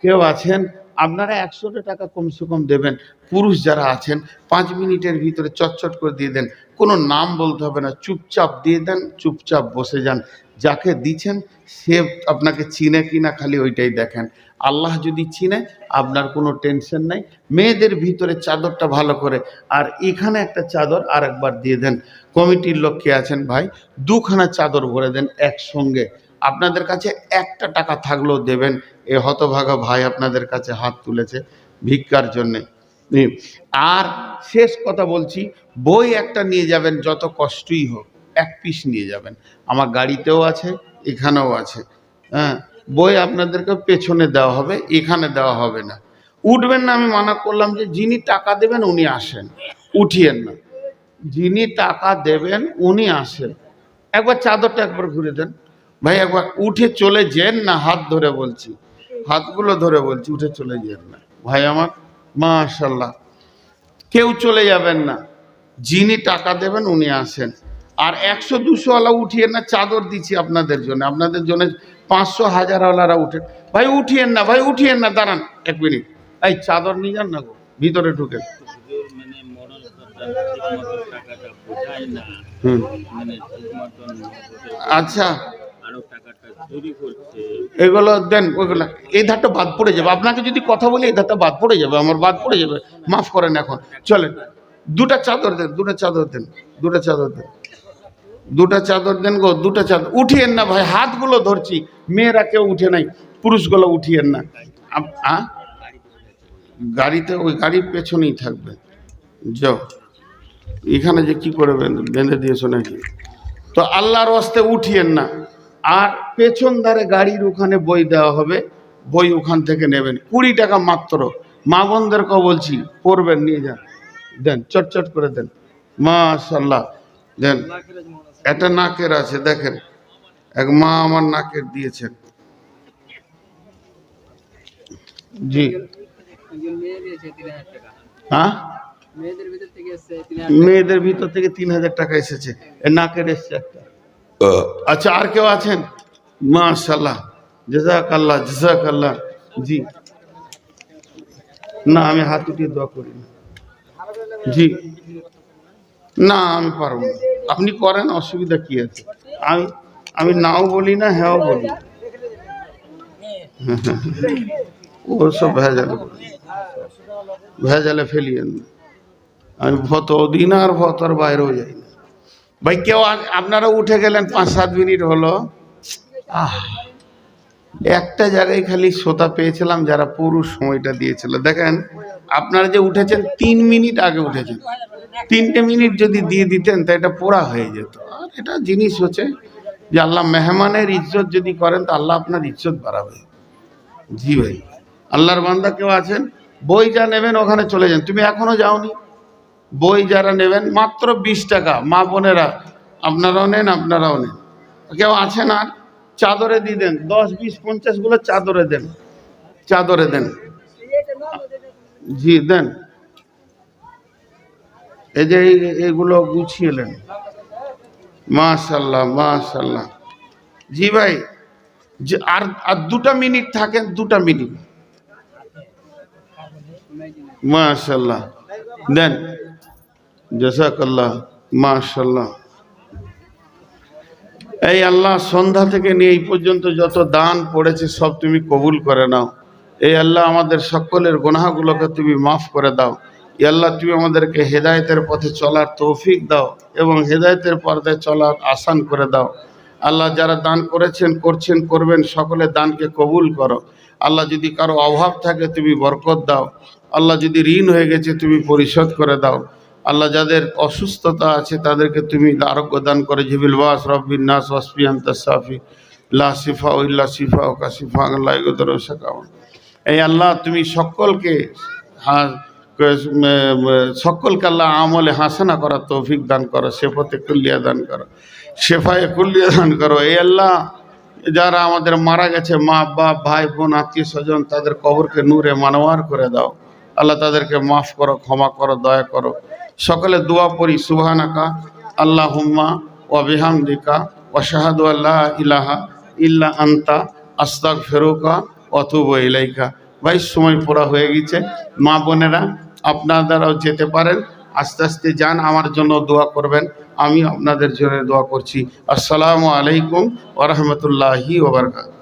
কেউ আছেন? আপনারা 100টা টাকা কমসে কম দেবেন। পুরুষ যারা আছেন 5 মিনিটের ভিতরে চটচট করে দিয়ে দেন, কোনো নাম বলতে হবে না, চুপচাপ দিয়ে দেন, চুপচাপ বসে যান। যাকে দিচ্ছেন সে আপনাকে চিনে কিনা খালি ওইটাই দেখেন। আল্লাহ যদি চিনে, আপনার কোনো টেনশন নাই। মেয়েদের ভিতরে চাদরটা ভালো করে, আর এখানে একটা চাদর আর একবার দিয়ে দেন। কমিটির লোক কে আছেন ভাই, 2খানা চাদর ভরে দেন একসঙ্গে। আপনাদের কাছে 1টা টাকা থাকলেও দেবেন। এ হতভাগা ভাই আপনাদের কাছে হাত তুলেছে ভিক্ষার জন্যে। আর শেষ কথা বলছি, বই একটা নিয়ে যাবেন, যত কষ্টই হোক 1 পিস নিয়ে যাবেন। আমার গাড়িতেও আছে, এখানেও আছে। হ্যাঁ, বই আপনাদেরকে পেছনে দেওয়া হবে, এখানে দেওয়া হবে না। উঠবেন না, আমি মানা করলাম যে যিনি টাকা দেবেন উনি আসেন, উঠিয়েন না। যিনি টাকা দেবেন উনি আসেন। একবার চাদরটা একবার ঘুরে দেন ভাই, একবার উঠে চলে যেন না। হাত ধরে বলছি, হাতগুলো ধরে বলছি, উঠে চলে যেন না ভাই আমার। মাশাআল্লাহ, কেউ চলে যাবেন না, যিনি টাকা দেবেন উনি আসেন। আর 100-200 ওয়ালা উঠিয়েন না, চাদর দিচ্ছি আপনাদের জন্য, আপনাদের জন্য 500-1000 ওয়ালারা উঠেন। ভাই উঠিয়েন না, ভাই উঠিয়েন না, দাঁড়ান 1 মিনিট। এই চাদর নিয়ে যান না গো, ভিতরে ঢুকে। আচ্ছা, এগুলো দেন, ওইগুলো এই ধারটা বাদ পড়ে যাবে। আপনাকে যদি কথা বলি এই ধারটা বাদ পড়ে যাবে, আমার বাদ পড়ে যাবে, মাফ করেন। এখন চলেন, 2টা চাদর দেন, 2টা চাদর দেন, 2টা চাদর দেন, 2টা চাদর দেন গো, 2টা চাদর। উঠিয়েন না ভাই, হাতগুলো ধরছি। মেয়েরা কেউ উঠে নাই, পুরুষগুলো উঠিয়েন না। গাড়িতে, ওই গাড়ির পেছনেই থাকবে। যাও, এখানে যে কি করে বেঁধে দিয়েছো নাকি? তো আল্লাহর ওয়াস্তে উঠিয়েন না। আর পেছন ধারে গাড়ির ওখানে বই দেওয়া হবে, বই ওখান থেকে নেবেন, 20 টাকা মাত্র। মা বোনদেরকেও বলছি, পড়বেন, নিয়ে যান, দেন, চটচট করে দেন। মাশাআল্লাহ, দেন। এটা নাকের আছে, দেখেন, এক মা আমার নাকের দিয়েছেন। জি, হ্যাঁ, মেয়েদের ভিতর থেকে 3000 টাকা এসেছে, নাকের এসছে একটা। আচ্ছা, আর কেউ আছেন? মাশাআল্লাহ, জাযাকাল্লাহ, জাযাকাল্লাহ। জি, না আমি হাত উঠিয়ে দোয়া করি না। জি, না আমি পারবো না, আপনি করেন, অসুবিধা কি আছে? আমি নাও বলি না, হ্যাঁও বলি। ওসব ভেজালে ফেলিয়েন না। আমি ভত দিন আর ভতর বাইরেও যাই না ভাই। কেউ আপনারা উঠে গেলেন, 5-7 মিনিট হলো। একটা জায়গায় খালি শ্রোতা পেয়েছিলাম যারা পুরো সময়টা দিয়েছিল। দেখেন আপনারা যে উঠেছেন 3 মিনিট আগে উঠেছেন, 3টে মিনিট যদি দিয়ে দিতেন তা এটা পুরা হয়ে যেত। আর এটা জিনিস হচ্ছে যে আল্লাহ মেহমানের ইজ্জত যদি করেন তো আল্লাহ আপনার ইজ্জত বাড়াবে। জি ভাই, আল্লাহর বান্দা কেউ আছেন বই যা নেবেন ওখানে চলে যান, তুমি এখনো যাওনি। বই যারা নেবেন মাত্র 20 টাকা, মা বোনেরা আপনারাও নেন, আপনারাও নেন। কেউ আছেন আর চাদরে দিয়ে দেন, 10 20 50 গুলো চাদরে দেন, চাদরে দেন। জি দেন, এই যে এগুলো গুছিয়ে নেন। মাশাল্লাহ মাশাল্লাহ। জি ভাই, যে আর আর 2টা মিনিট থাকেন, 2টা মিনিট। মাশাল্লাহ দেন, জাযাকাল্লাহ মাশাল্লাহ। এই আল্লাহ সন্ধ্যা থেকে নিয়ে এই পর্যন্ত যত দান পড়েছে সব তুমি কবুল করে নাও। এই আল্লাহ আমাদের সকলের গুনাহগুলোকে তুমি মাফ করে দাও। এই আল্লাহ তুমি আমাদেরকে হেদায়েতের পথে চলার তৌফিক দাও এবং হেদায়েতের পথে চলার আসান করে দাও। আল্লাহ যারা দান করেছেন, করছেন, করবেন, সকলের দানকে কবুল করো। আল্লাহ যদি কারো অভাব থাকে তুমি বরকত দাও। আল্লাহ যদি ঋণ হয়ে গেছে তুমি পরিশোধ করে দাও। আল্লাহ যাদের অসুস্থতা আছে তাদেরকে তুমি আরোগ্য দান করে। জিবিল বাস রব্বিন নাস ওয়াসফি আনতা শাফি লা শিফা ইল্লা শিফা ও কাশিফা আল্লাহ ইগদর শাকাওয়া। এই আল্লাহ তুমি সকলকে সকলকে আল্লাহ আমলে হাসানা করার তৌফিক দান করো, শেফাতে কুল্লিয়া দান করো, শেফায়ে কুল্লিয়া দান করো। এই আল্লাহ যারা আমাদের মারা গেছে, মা বাপ ভাই বোন আত্মীয় স্বজন, তাদের কবরকে নূরে মানওয়ার করে দাও। আল্লাহ তাদেরকে মাফ করো, ক্ষমা করো, দয়া করো। সকলে দোয়া পড়ি, সুবহানাকা আল্লাহুম্মা ওয়া বিহামদিকা ওয়া শাহাদু আল্লা ইলাহা ইল্লা আনতা আস্তাগফিরুকা ওয়া আতুবু ইলাইকা। ভাই সময় পুরা হয়ে গেছে, মা বোনেরা আপনারাও যেতে পারেন, আস্তে আস্তে যান, আমার জন্য দোয়া করবেন, আমি আপনাদের জন্য দোয়া করছি। আসসালামু আলাইকুম ওয়া রাহমাতুল্লাহি ওয়া বারাকাতুহু।